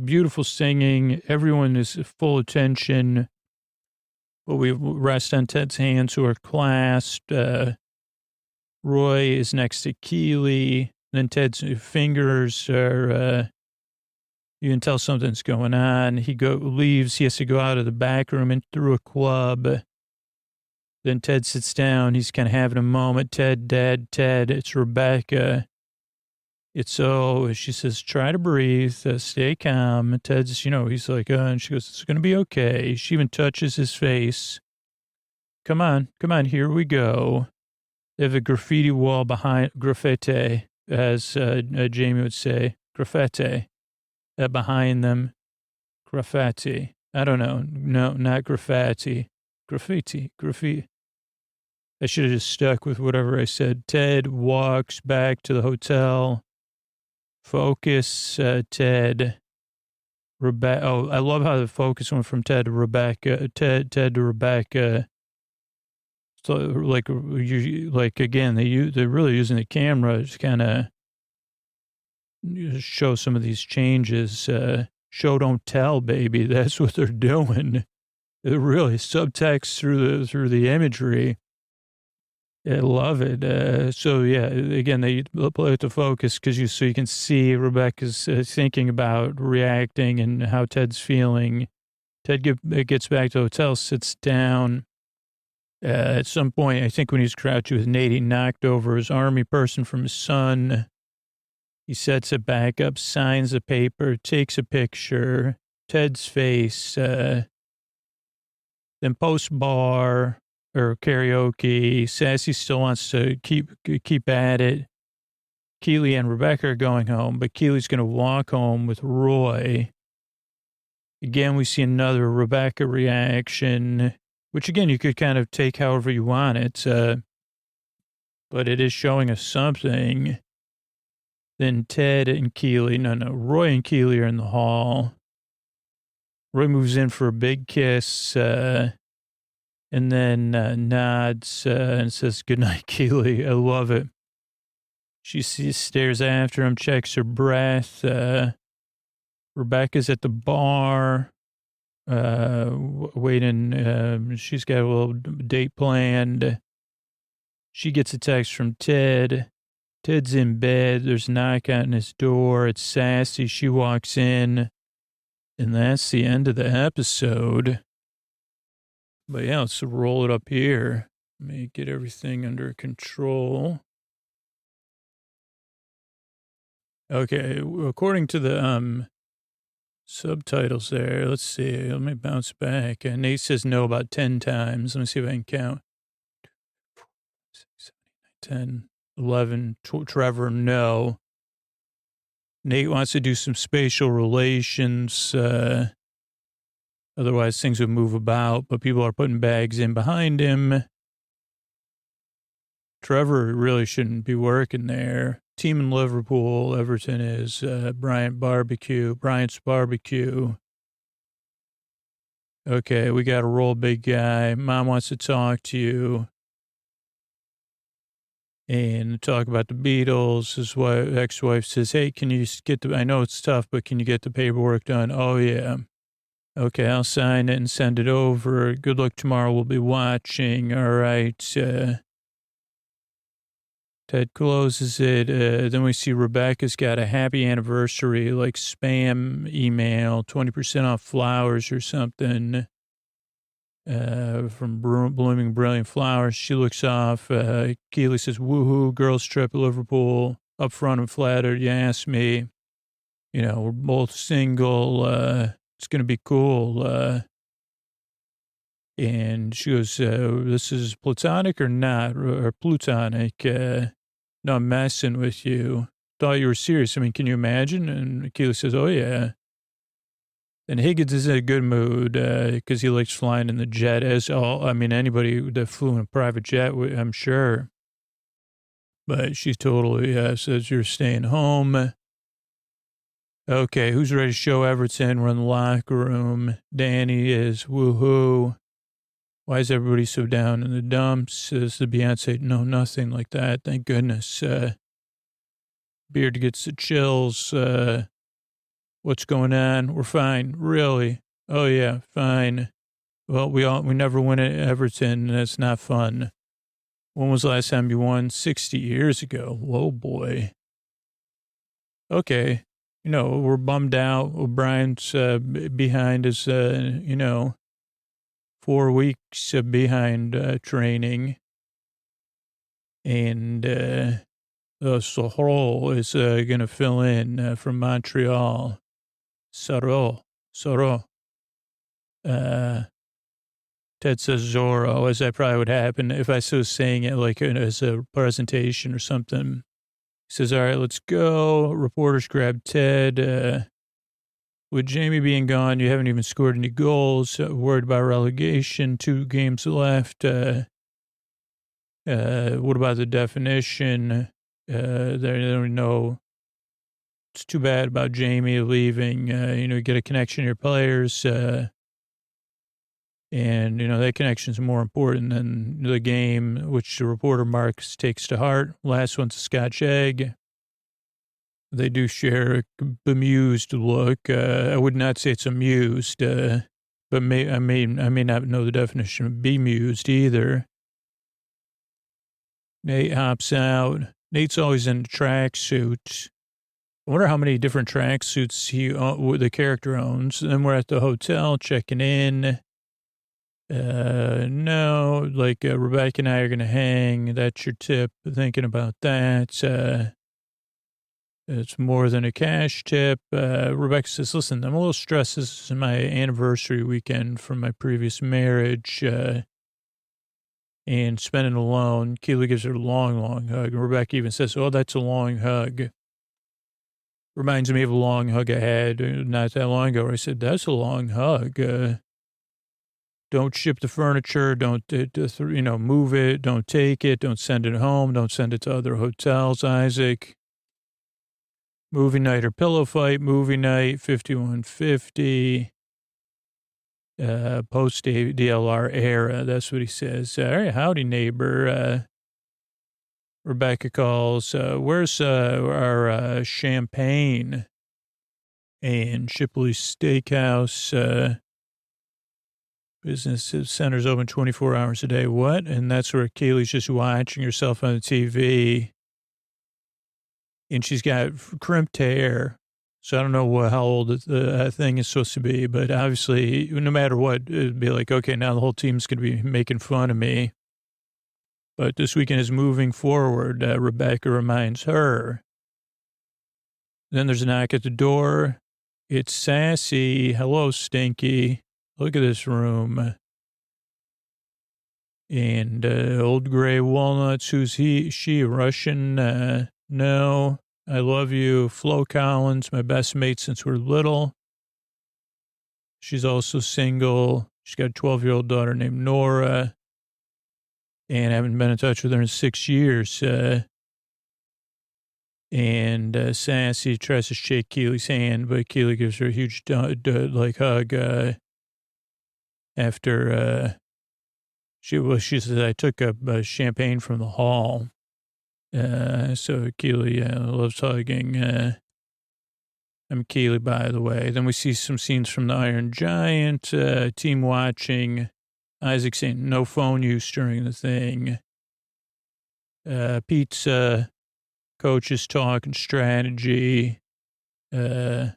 Beautiful singing. Everyone is full attention. But we rest on Ted's hands who are clasped. Roy is next to Keely. Then Ted's fingers are, you can tell something's going on. He leaves. He has to go out of the back room and through a club. Then Ted sits down. He's kind of having a moment. Ted, Dad, Ted, it's Rebecca. She says, try to breathe, stay calm. Ted's, he's like, and she goes, it's going to be okay. She even touches his face. Come on, here we go. They have a graffiti wall behind, graffiti, as Jamie would say, graffiti, behind them. Graffiti. I don't know. No, not graffiti. Graffiti. I should have just stuck with whatever I said. Ted walks back to the hotel. Focus, Ted. Rebecca. Oh, I love how the focus went from Ted to Rebecca. Ted to Rebecca. So, again, they're really using the camera to kind of show some of these changes. Show, don't tell, baby. That's what they're doing. They're really subtext through the imagery. I love it. So yeah, again, they play with the focus so you can see Rebecca's thinking about reacting and how Ted's feeling. Ted gets back to the hotel, sits down. At some point, I think when he's crouching with Nate, he knocked over his army person from his son. He sets it back up, signs a paper, takes a picture. Ted's face. Then post-bar or karaoke. Sassy still wants to keep at it. Keely and Rebecca are going home, but Keely's going to walk home with Roy. Again, we see another Rebecca reaction, which, again, you could kind of take however you want it. But it is showing us something. Then Ted and Keely, Roy and Keely are in the hall. Roy moves in for a big kiss, and then nods and says, good night, Keely. I love it. She stares after him, checks her breath. Rebecca's at the bar, waiting. She's got a little date planned. She gets a text from Ted. Ted's in bed. There's a knock on his door. It's Sassy. She walks in. And that's the end of the episode. But yeah, let's roll it up here. Let me get everything under control. Okay, according to the subtitles there, let's see. Let me bounce back. Nate says no about 10 times. Let me see if I can count. 6, 7, 8, 9, 10, 11. Trevor, no. Nate wants to do some spatial relations. Otherwise, things would move about, but people are putting bags in behind him. Trevor really shouldn't be working there. Team in Liverpool, Everton is Bryant's Barbecue. Okay, we got to roll, big guy. Mom wants to talk to you and talk about the Beatles. His ex-wife says, hey, can you I know it's tough, but can you get the paperwork done? Oh, yeah. Okay, I'll sign it and send it over. Good luck tomorrow. We'll be watching. All right. Ted closes it. Then we see Rebecca's got a happy anniversary, like spam email, 20% off flowers or something from Blooming Brilliant Flowers. She looks off. Keely says, woohoo, girls trip at Liverpool. Up front and flattered. You asked me. we're both single. It's going to be cool. And she goes, this is platonic or not, or plutonic? No, I'm messing with you. Thought you were serious. I mean, can you imagine? And Keely says, oh, yeah. And Higgins is in a good mood because he likes flying in the jet, anybody that flew in a private jet, I'm sure. But she totally says, you're staying home. Okay, who's ready to show Everton? We're in the locker room. Danny is, woohoo. Why is everybody so down in the dumps? Says the Beyonce, no, nothing like that. Thank goodness. Beard gets the chills. What's going on? We're fine. Really? Oh, yeah, fine. Well, we never win at Everton, and it's not fun. When was the last time you won? 60 years ago. Whoa, boy. Okay. We're bummed out. O'Brien's behind us, 4 weeks behind training. And Soro is going to fill in from Montreal. Soro. Ted says Zorro, as I probably would happen if I was saying it like as a presentation or something. He says, all right, let's go. Reporters grab Ted. With Jamie being gone, you haven't even scored any goals. Worried about relegation. 2 games left. What about the definition? They don't know. It's too bad about Jamie leaving. Get a connection to your players. And, that connection is more important than the game, which the reporter Marks takes to heart. Last one's a Scotch egg. They do share a bemused look. I would not say it's amused, but I may not know the definition of bemused either. Nate hops out. Nate's always in a tracksuit. I wonder how many different tracksuits the character owns. Then we're at the hotel checking in. No, Rebecca and I are going to hang. That's your tip. Thinking about that. It's more than a cash tip. Rebecca says, listen, I'm a little stressed. This is my anniversary weekend from my previous marriage, and spending alone. Keely gives her a long, long hug. And Rebecca even says, oh, that's a long hug. Reminds me of a long hug I had not that long ago where I said, that's a long hug. Don't ship the furniture. Don't, move it. Don't take it. Don't send it home. Don't send it to other hotels, Isaac. Movie night or pillow fight. Movie night, 5150. Post DLR era. That's what he says. All right. Howdy, neighbor. Rebecca calls. Where's our champagne? And Shipley's Steakhouse. Business center's open 24 hours a day. What? And that's where Kaylee's just watching herself on the TV. And she's got crimped hair. So I don't know how old the thing is supposed to be. But obviously, no matter what, it'd be like, okay, now the whole team's going to be making fun of me. But this weekend is moving forward, Rebecca reminds her. Then there's a knock at the door. It's Sassy. Hello, Stinky. Look at this room. And old gray walnuts. Who's he? She a Russian? No. I love you. Flo Collins, my best mate since we're little. She's also single. She's got a 12-year-old daughter named Nora. And I haven't been in touch with her in 6 years. And Sassy tries to shake Keely's hand, but Keely gives her a huge hug. After she says, I took a champagne from the hall. So Keely loves hugging. I'm Keely, by the way. Then we see some scenes from the Iron Giant, team watching. Isaac saying no phone use during the thing. Pete's coaches talking strategy. If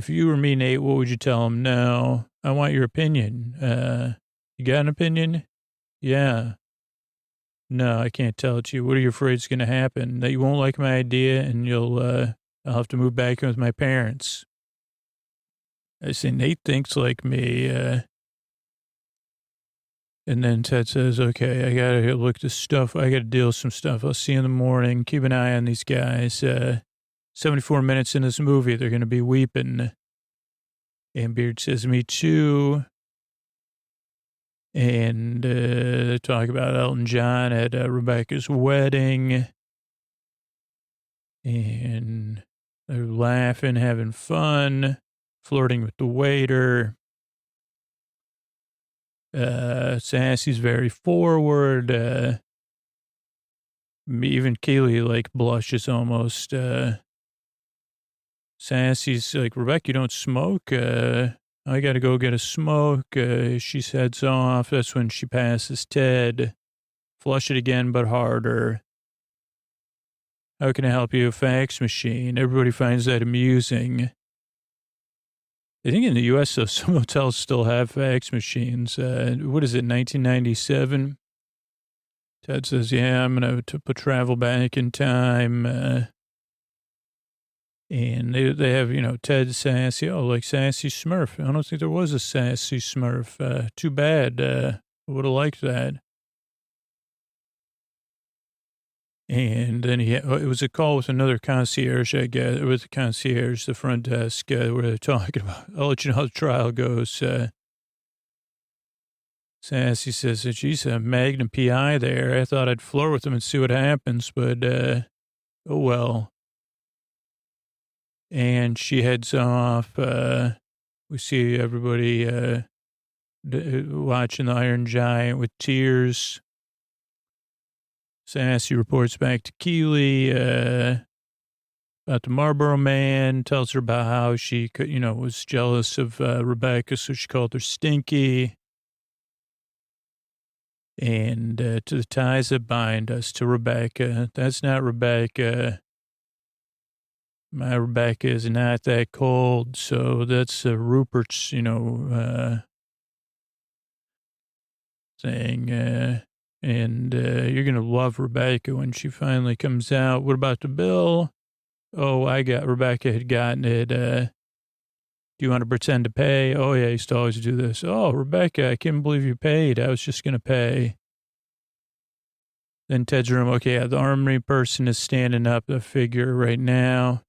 you were me, Nate, what would you tell him? No, I want your opinion. You got an opinion? Yeah. No, I can't tell it to you. What are you afraid is going to happen? That you won't like my idea and you'll I'll have to move back in with my parents. I say, Nate thinks like me. And then Ted says, okay, I got to look this stuff. I got to deal with some stuff. I'll see you in the morning. Keep an eye on these guys. 74 minutes in this movie, they're going to be weeping. And Beard says, me too. And they talk about Elton John at Rebecca's wedding. And they're laughing, having fun, flirting with the waiter. Sassy's very forward. Even Keely, like, blushes almost. Sassy's like, Rebecca, you don't smoke? I got to go get a smoke. She heads off. That's when she passes Ted. Flush it again, but harder. How can I help you? Fax machine. Everybody finds that amusing. I think in the U.S., though, some hotels still have fax machines. What is it, 1997? Ted says, yeah, I'm going to travel back in time. And they have, Ted Sassy. Oh, like Sassy Smurf. I don't think there was a Sassy Smurf. Too bad. I would have liked that. And then it was a call with another concierge, I guess, with the concierge, the front desk, where they're talking about, I'll let you know how the trial goes. Sassy says, geez, a Magnum PI there. I thought I'd floor with them and see what happens, but, oh well. And she heads off. We see everybody watching the Iron Giant with tears. Sassy reports back to Keely about the Marlboro Man, tells her about how she could, was jealous of Rebecca, so she called her Stinky. And to the ties that bind us to Rebecca. That's not Rebecca. My Rebecca is not that cold, so that's Rupert's, thing. And you're going to love Rebecca when she finally comes out. What about the bill? Oh, Rebecca had gotten it. Do you want to pretend to pay? Oh, yeah, I used to always do this. Oh, Rebecca, I can't believe you paid. I was just going to pay. Then Ted's room. Okay, the armory person is standing up, the figure right now.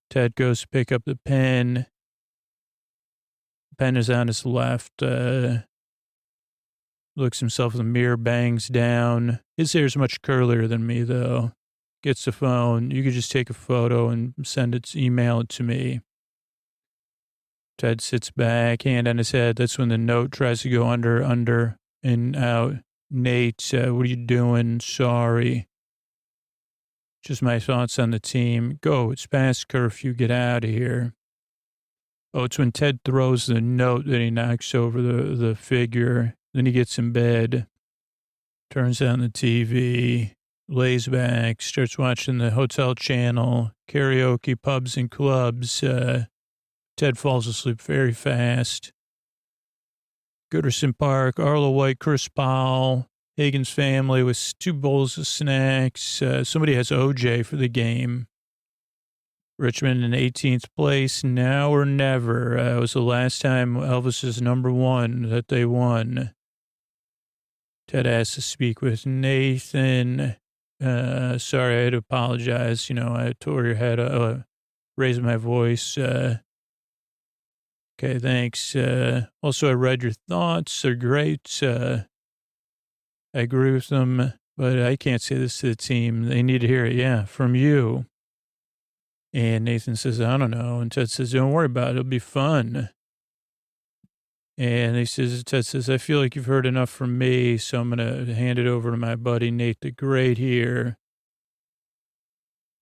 Ted goes to pick up the pen. The pen is on his left. Looks himself in the mirror, bangs down. His hair's much curlier than me, though. Gets the phone. You could just take a photo and email it to me. Ted sits back, hand on his head. That's when the note tries to go under, and out. Nate, what are you doing? Sorry. Just my thoughts on the team. Go, it's past curfew. Get out of here. Oh, it's when Ted throws the note that he knocks over the figure. Then he gets in bed, turns on the TV, lays back, starts watching the hotel channel, karaoke, pubs and clubs. Ted falls asleep very fast. Gooderson Park, Arlo White, Chris Powell, Hagen's family with 2 bowls of snacks. Somebody has OJ for the game. Richmond in 18th place, now or never. It was the last time Elvis is #1 that they won. Ted has to speak with Nathan. Sorry, I had to apologize. I tore your head, raised my voice. Okay, thanks. Also, I read your thoughts. They're great. I agree with them, but I can't say this to the team. They need to hear it, from you. And Nathan says, I don't know. And Ted says, don't worry about it. It'll be fun. And Ted says, I feel like you've heard enough from me, so I'm going to hand it over to my buddy Nate the Great here.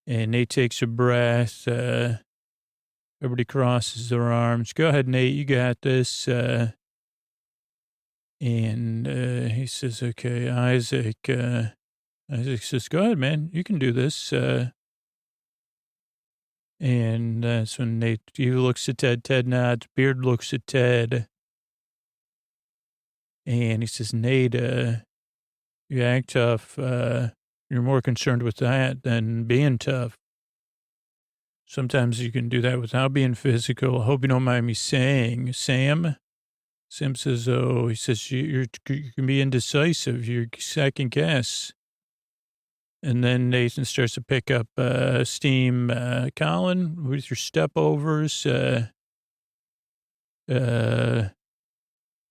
And Nate takes a breath. Everybody crosses their arms. Go ahead, Nate. You got this. And he says, okay, Isaac. Isaac says, go ahead, man. You can do this. And that's when Nate, he looks at Ted. Ted nods. Beard looks at Ted. And he says, Nate, you act tough. You're more concerned with that than being tough. Sometimes you can do that without being physical. I hope you don't mind me saying, Sam says, oh, he says, you can be indecisive. You're second guess. And then Nathan starts to pick up steam. Colin, with your stepovers,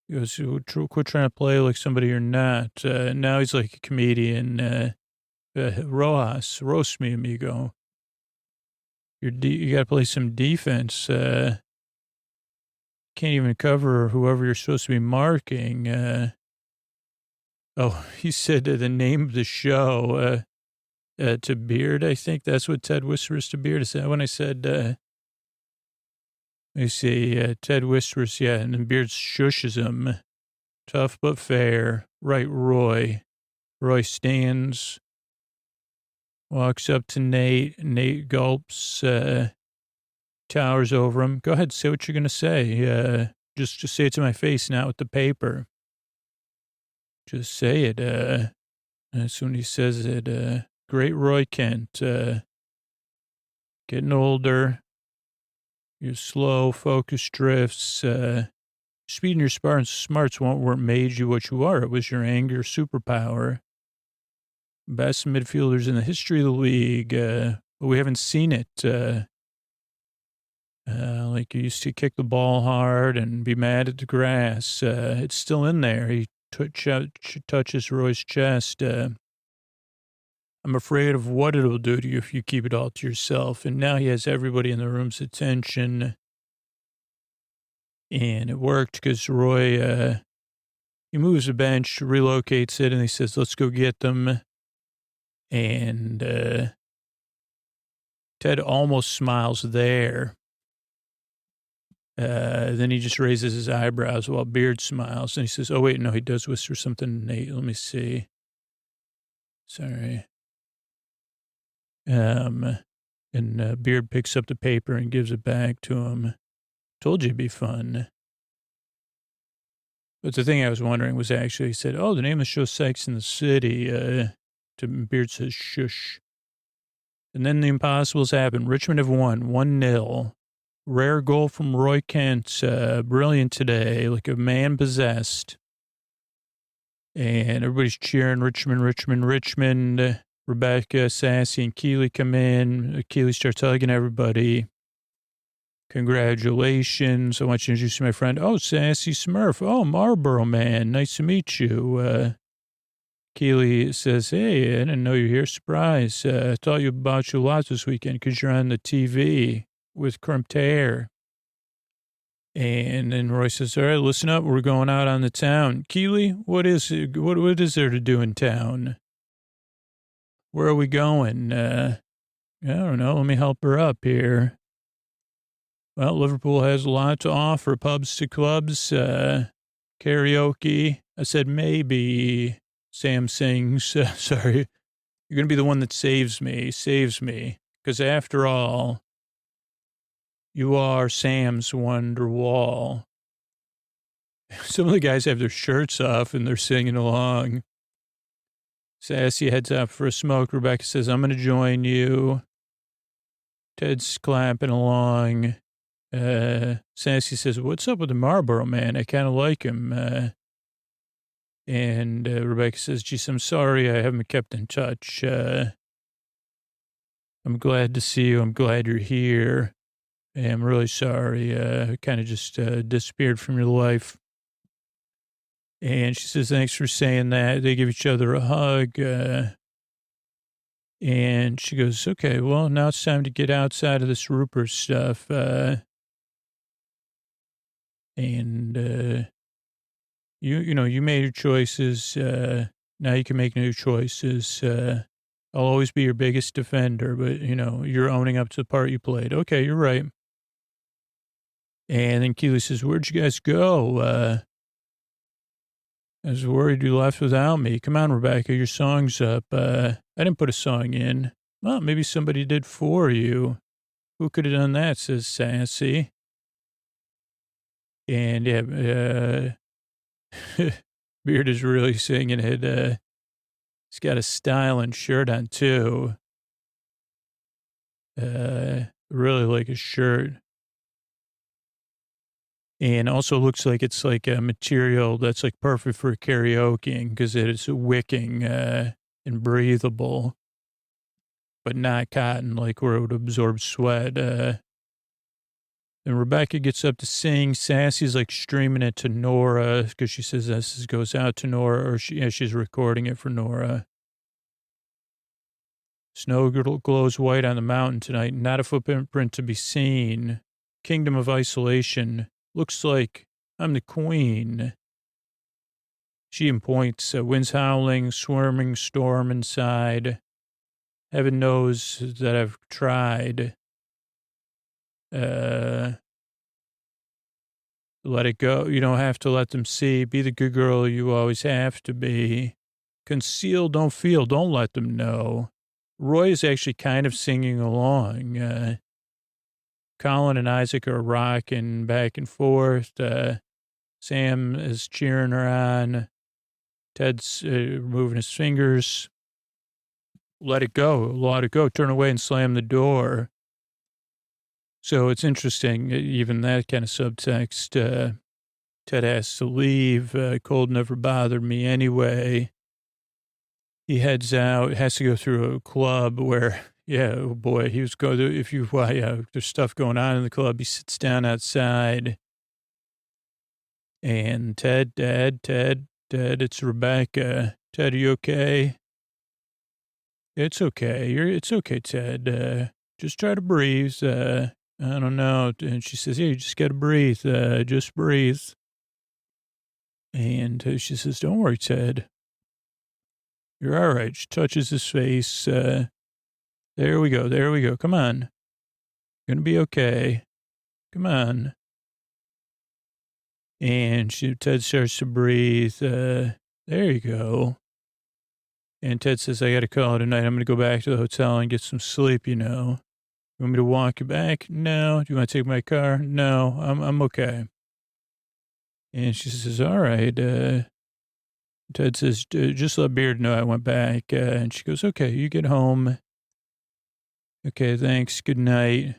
he goes, quit trying to play like somebody you're not. Now he's like a comedian. Rojas, roast me, amigo. You got to play some defense. Can't even cover whoever you're supposed to be marking. He said the name of the show to Beard. I think that's what Ted whispers to Beard. Is that when I said, let me see, Ted whispers, yeah, and then Beard shushes him. Tough but fair. Right, Roy. Roy stands, walks up to Nate. Nate gulps, towers over him. Go ahead, say what you're going to say. Just say it to my face, not with the paper. Just say it. As soon as he says it, great Roy Kent, getting older. Your slow focus drifts. Speed and your smarts weren't made you what you are. It was your anger superpower. Best midfielders in the history of the league. But we haven't seen it. Like you used to kick the ball hard and be mad at the grass. It's still in there. He touches Roy's chest. I'm afraid of what it'll do to you if you keep it all to yourself. And now he has everybody in the room's attention. And it worked because Roy, he moves the bench, relocates it, and he says, let's go get them. And Ted almost smiles there. Then he just raises his eyebrows while Beard smiles. And he says, oh, wait, no, he does whisper something to Nate. Let me see. Sorry. And Beard picks up the paper and gives it back to him. Told you it'd be fun. But the thing I was wondering was actually, he said, oh, the name of the show, Sex in the City. To Beard says, shush. And then the impossibles happen. Richmond have won 1-0. Rare goal from Roy Kent. Brilliant today, like a man possessed. And everybody's cheering Richmond. Rebecca, Sassy, and Keely come in. Keely starts hugging everybody. Congratulations. I want you to introduce my friend. Oh, Sassy Smurf. Oh, Marlboro Man. Nice to meet you. Keely says, hey, I didn't know you're here. Surprise. I thought about you a lot this weekend because you're on the TV with Crumpter. And then Roy says, all right, listen up. We're going out on the town. Keely, what is there to do in town? Where are we going? I don't know. Let me help her up here. Well, Liverpool has a lot to offer. Pubs to clubs, karaoke. I said maybe. Sam sings. Sorry. You're going to be the one that saves me. Because after all, you are Sam's Wonderwall. Some of the guys have their shirts off and they're singing along. Sassy heads out for a smoke. Rebecca says, I'm going to join you. Ted's clapping along. Sassy says, what's up with the Marlboro Man? I kind of like him. And Rebecca says, geez, I'm sorry I haven't kept in touch. I'm glad to see you. I'm glad you're here. I'm really sorry. Kind of just disappeared from your life. And she says, thanks for saying that. They give each other a hug. And she goes, okay, well, now it's time to get outside of this Rupert stuff. You made your choices. Now you can make new choices. I'll always be your biggest defender, but, you're owning up to the part you played. Okay, you're right. And then Keely says, where'd you guys go? I was worried you left without me. Come on, Rebecca, your song's up. I didn't put a song in. Well, maybe somebody did for you. Who could have done that, says Sassy. And, yeah, Beard is really singing it. He's got a styling shirt on, too. Really like his shirt. And also looks like it's like a material that's like perfect for karaoke because it is wicking and breathable, but not cotton like where it would absorb sweat. And Rebecca gets up to sing. Sassy's like streaming it to Nora because she says this goes out to Nora, or she's recording it for Nora. Snow glows white on the mountain tonight. Not a footprint to be seen. Kingdom of isolation. Looks like I'm the queen. She points. Wind's howling, swarming storm inside. Heaven knows that I've tried. Let it go. You don't have to let them see. Be the good girl you always have to be. Conceal, don't feel. Don't let them know. Roy is actually kind of singing along. Colin and Isaac are rocking back and forth. Sam is cheering her on. Ted's moving his fingers. Let it go. Let it go. Turn away and slam the door. So it's interesting, even that kind of subtext. Ted has to leave. Cold never bothered me anyway. He heads out, has to go through a club where, yeah, oh boy, he was going to, there's stuff going on in the club. He sits down outside. And Ted, it's Rebecca. Ted, are you okay? It's okay. It's okay, Ted. Just try to breathe. I don't know. And she says, yeah, you just got to breathe. Just breathe. And she says, don't worry, Ted. You're all right. She touches his face. There we go. Come on. Gonna be okay. Come on. And Ted starts to breathe. There you go. And Ted says, I got to call it a night. I'm going to go back to the hotel and get some sleep, You want me to walk you back? No. Do you want to take my car? No, I'm okay. And she says, all right. Ted says, just let Beard know I went back. And she goes, okay, you get home. Okay, thanks. Good night.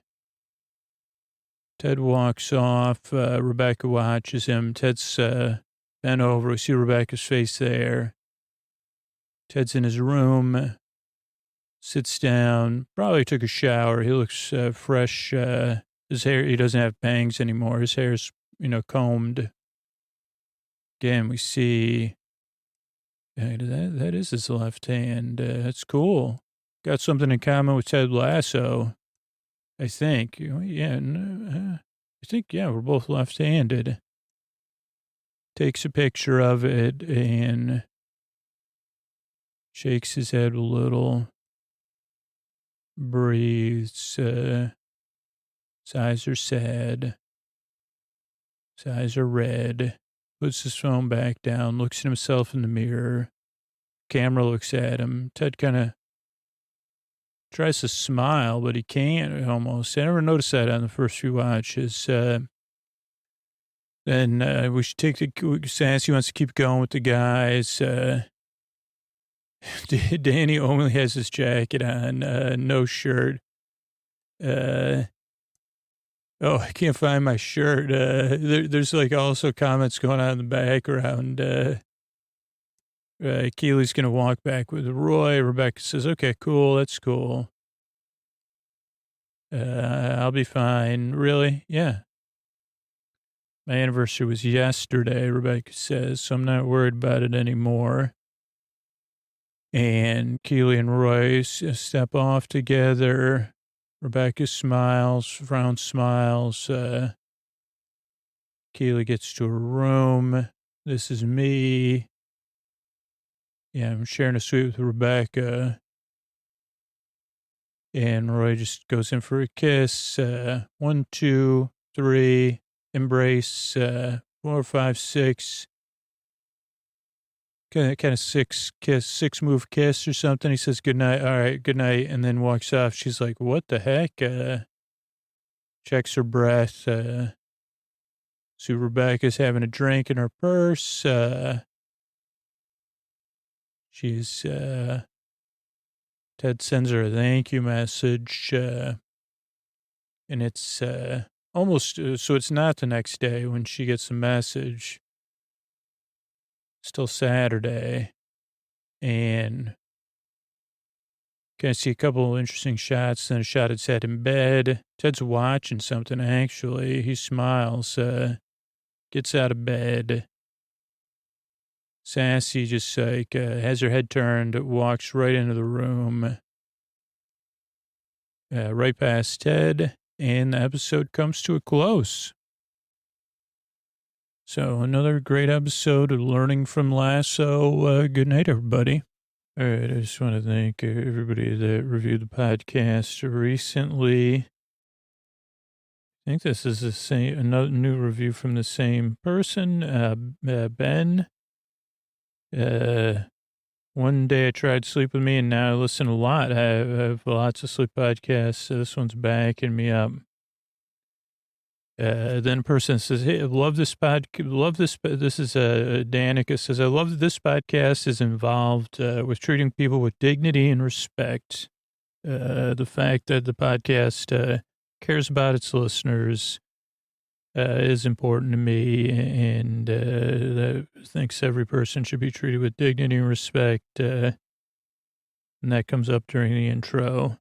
Ted walks off. Rebecca watches him. Ted's bent over. We see Rebecca's face there. Ted's in his room. Sits down. Probably took a shower. He looks fresh. His hair, he doesn't have bangs anymore. His hair's, combed. Again, we see that is his left hand. That's cool. Got something in common with Ted Lasso, I think. Yeah, I think, yeah, we're both left-handed. Takes a picture of it and shakes his head a little. Breathes. His eyes are sad. His eyes are red. Puts his phone back down, looks at himself in the mirror. Camera looks at him. Ted kind of tries to smile, but he can't almost. I never noticed that on the first few watches. Then we should take Sassy wants to keep going with the guys. Danny only has his jacket on, no shirt. Oh, I can't find my shirt. There's like also comments going on in the background. Keely's going to walk back with Roy. Rebecca says, okay, cool. That's cool. I'll be fine. Really? Yeah. My anniversary was yesterday, Rebecca says, so I'm not worried about it anymore. And Keely and Roy step off together. Rebecca smiles, frowns, smiles. Keely gets to her room. This is me. Yeah, I'm sharing a suite with Rebecca. And Roy just goes in for a kiss. 1, 2, 3, embrace. 4, 5, 6. Kind of six move kiss or something. He says, good night. All right, good night. And then walks off. She's like, what the heck? Checks her breath. So Rebecca's having a drink in her purse. She's, Ted sends her a thank you message. And it's almost, so it's not the next day when she gets the message. Still Saturday. And can I see a couple of interesting shots, then a shot at Ted in bed. Ted's watching something, actually. He smiles, gets out of bed. Sassy just like has her head turned, walks right into the room, right past Ted, and the episode comes to a close. So another great episode of Learning from Lasso. Good night, everybody. All right, I just want to thank everybody that reviewed the podcast recently. I think this is the same, another new review from the same person, Ben. One day I tried Sleep With Me, and now I listen a lot. I have lots of sleep podcasts, so this one's backing me up. Then a person says, hey, I love this podcast. Love this. This is Danica says, I love that this podcast is involved with treating people with dignity and respect. The fact that the podcast cares about its listeners is important to me, and that thinks every person should be treated with dignity and respect. And that comes up during the intro.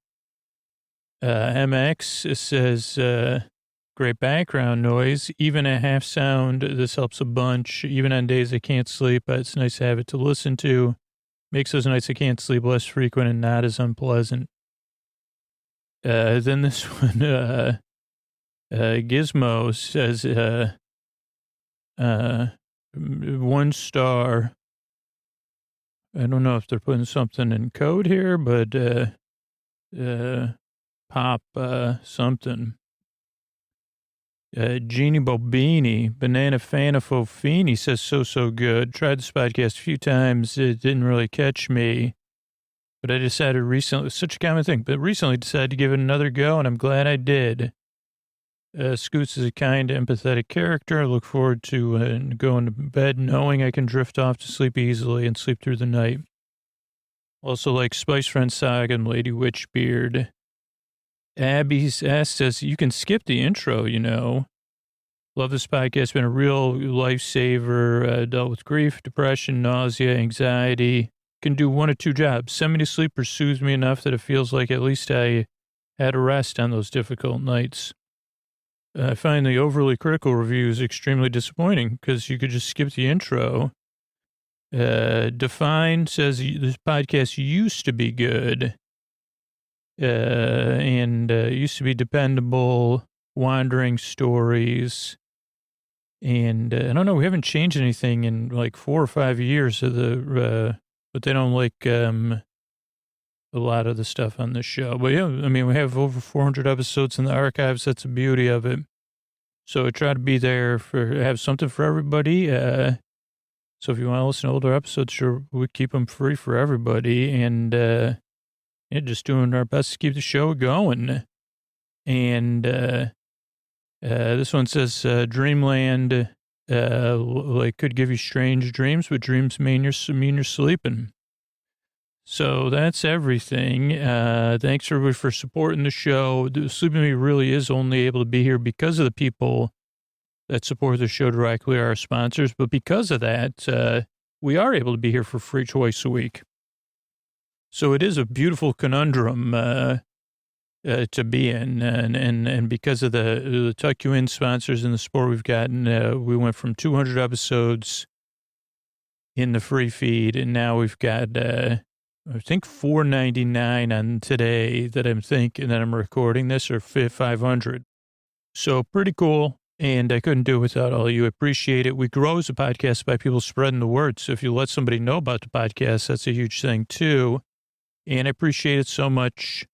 MX says, great background noise, even a half sound. This helps a bunch, even on days I can't sleep. But it's nice to have it to listen to. Makes those nights I can't sleep less frequent and not as unpleasant. Then this one, Gizmo says, 1 star. I don't know if they're putting something in code here, but pop something. Jeannie Bobini, Banana Fanafofini says, so good. Tried this podcast a few times. It didn't really catch me, but I decided recently, such a common thing, but recently decided to give it another go, and I'm glad I did. Scoots is a kind, empathetic character. I look forward to going to bed knowing I can drift off to sleep easily and sleep through the night. Also like Spice Friend Saga and Lady Witchbeard. Abby's asked us, you can skip the intro, you know. Love this podcast. Been a real lifesaver. Dealt with grief, depression, nausea, anxiety. Can do 1 or 2 jobs. Send me to sleep or soothe me enough that it feels like at least I had a rest on those difficult nights. I find the overly critical reviews extremely disappointing because you could just skip the intro. Define says this podcast used to be good. And used to be dependable, wandering stories. And I don't know, we haven't changed anything in like 4 or 5 years of but they don't like a lot of the stuff on this show. But yeah, I mean, we have over 400 episodes in the archives. That's the beauty of it. So I try to be there have something for everybody. So if you want to listen to older episodes, sure, we keep them free for everybody. And yeah, just doing our best to keep the show going. And this one says, dreamland, like could give you strange dreams, but dreams mean you're sleeping. So that's everything. Thanks everybody for supporting the show. Sleep With Me really is only able to be here because of the people that support the show directly, our sponsors. But because of that, we are able to be here for free twice a week. So it is a beautiful conundrum to be in, and because of the Tuck You In sponsors and the support we've gotten, we went from 200 episodes in the free feed, and now we've got I think $4.99 on today that I'm thinking that I'm recording this, or 500. So pretty cool. And I couldn't do it without all you. Appreciate it. We grow as a podcast by people spreading the word. So if you let somebody know about the podcast, that's a huge thing too. And I appreciate it so much.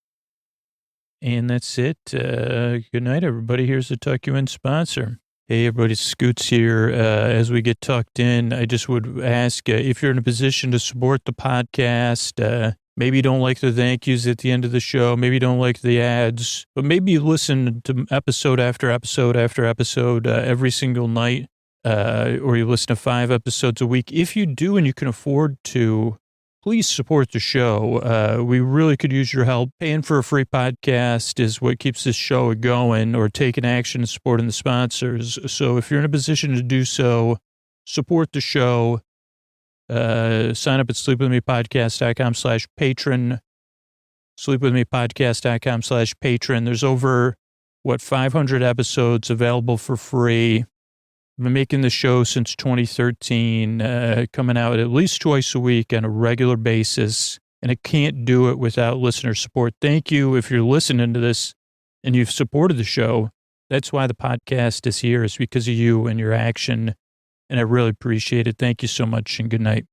And that's it. Good night, everybody. Here's the Tuck You In sponsor. Hey, everybody, Scoots here. As we get tucked in, I just would ask if you're in a position to support the podcast, maybe you don't like the thank yous at the end of the show, maybe you don't like the ads, but maybe you listen to episode after episode after episode every single night, or you listen to 5 episodes a week. If you do and you can afford to, please support the show. We really could use your help. Paying for a free podcast is what keeps this show going, or taking action and supporting the sponsors. So if you're in a position to do so, support the show. Sign up at sleepwithmepodcast.com/patron. Sleepwithmepodcast.com/patron. There's over, 500 episodes available for free. I've been making the show since 2013, coming out at least twice a week on a regular basis, and I can't do it without listener support. Thank you if you're listening to this and you've supported the show. That's why the podcast is here. It's because of you and your action, and I really appreciate it. Thank you so much, and good night.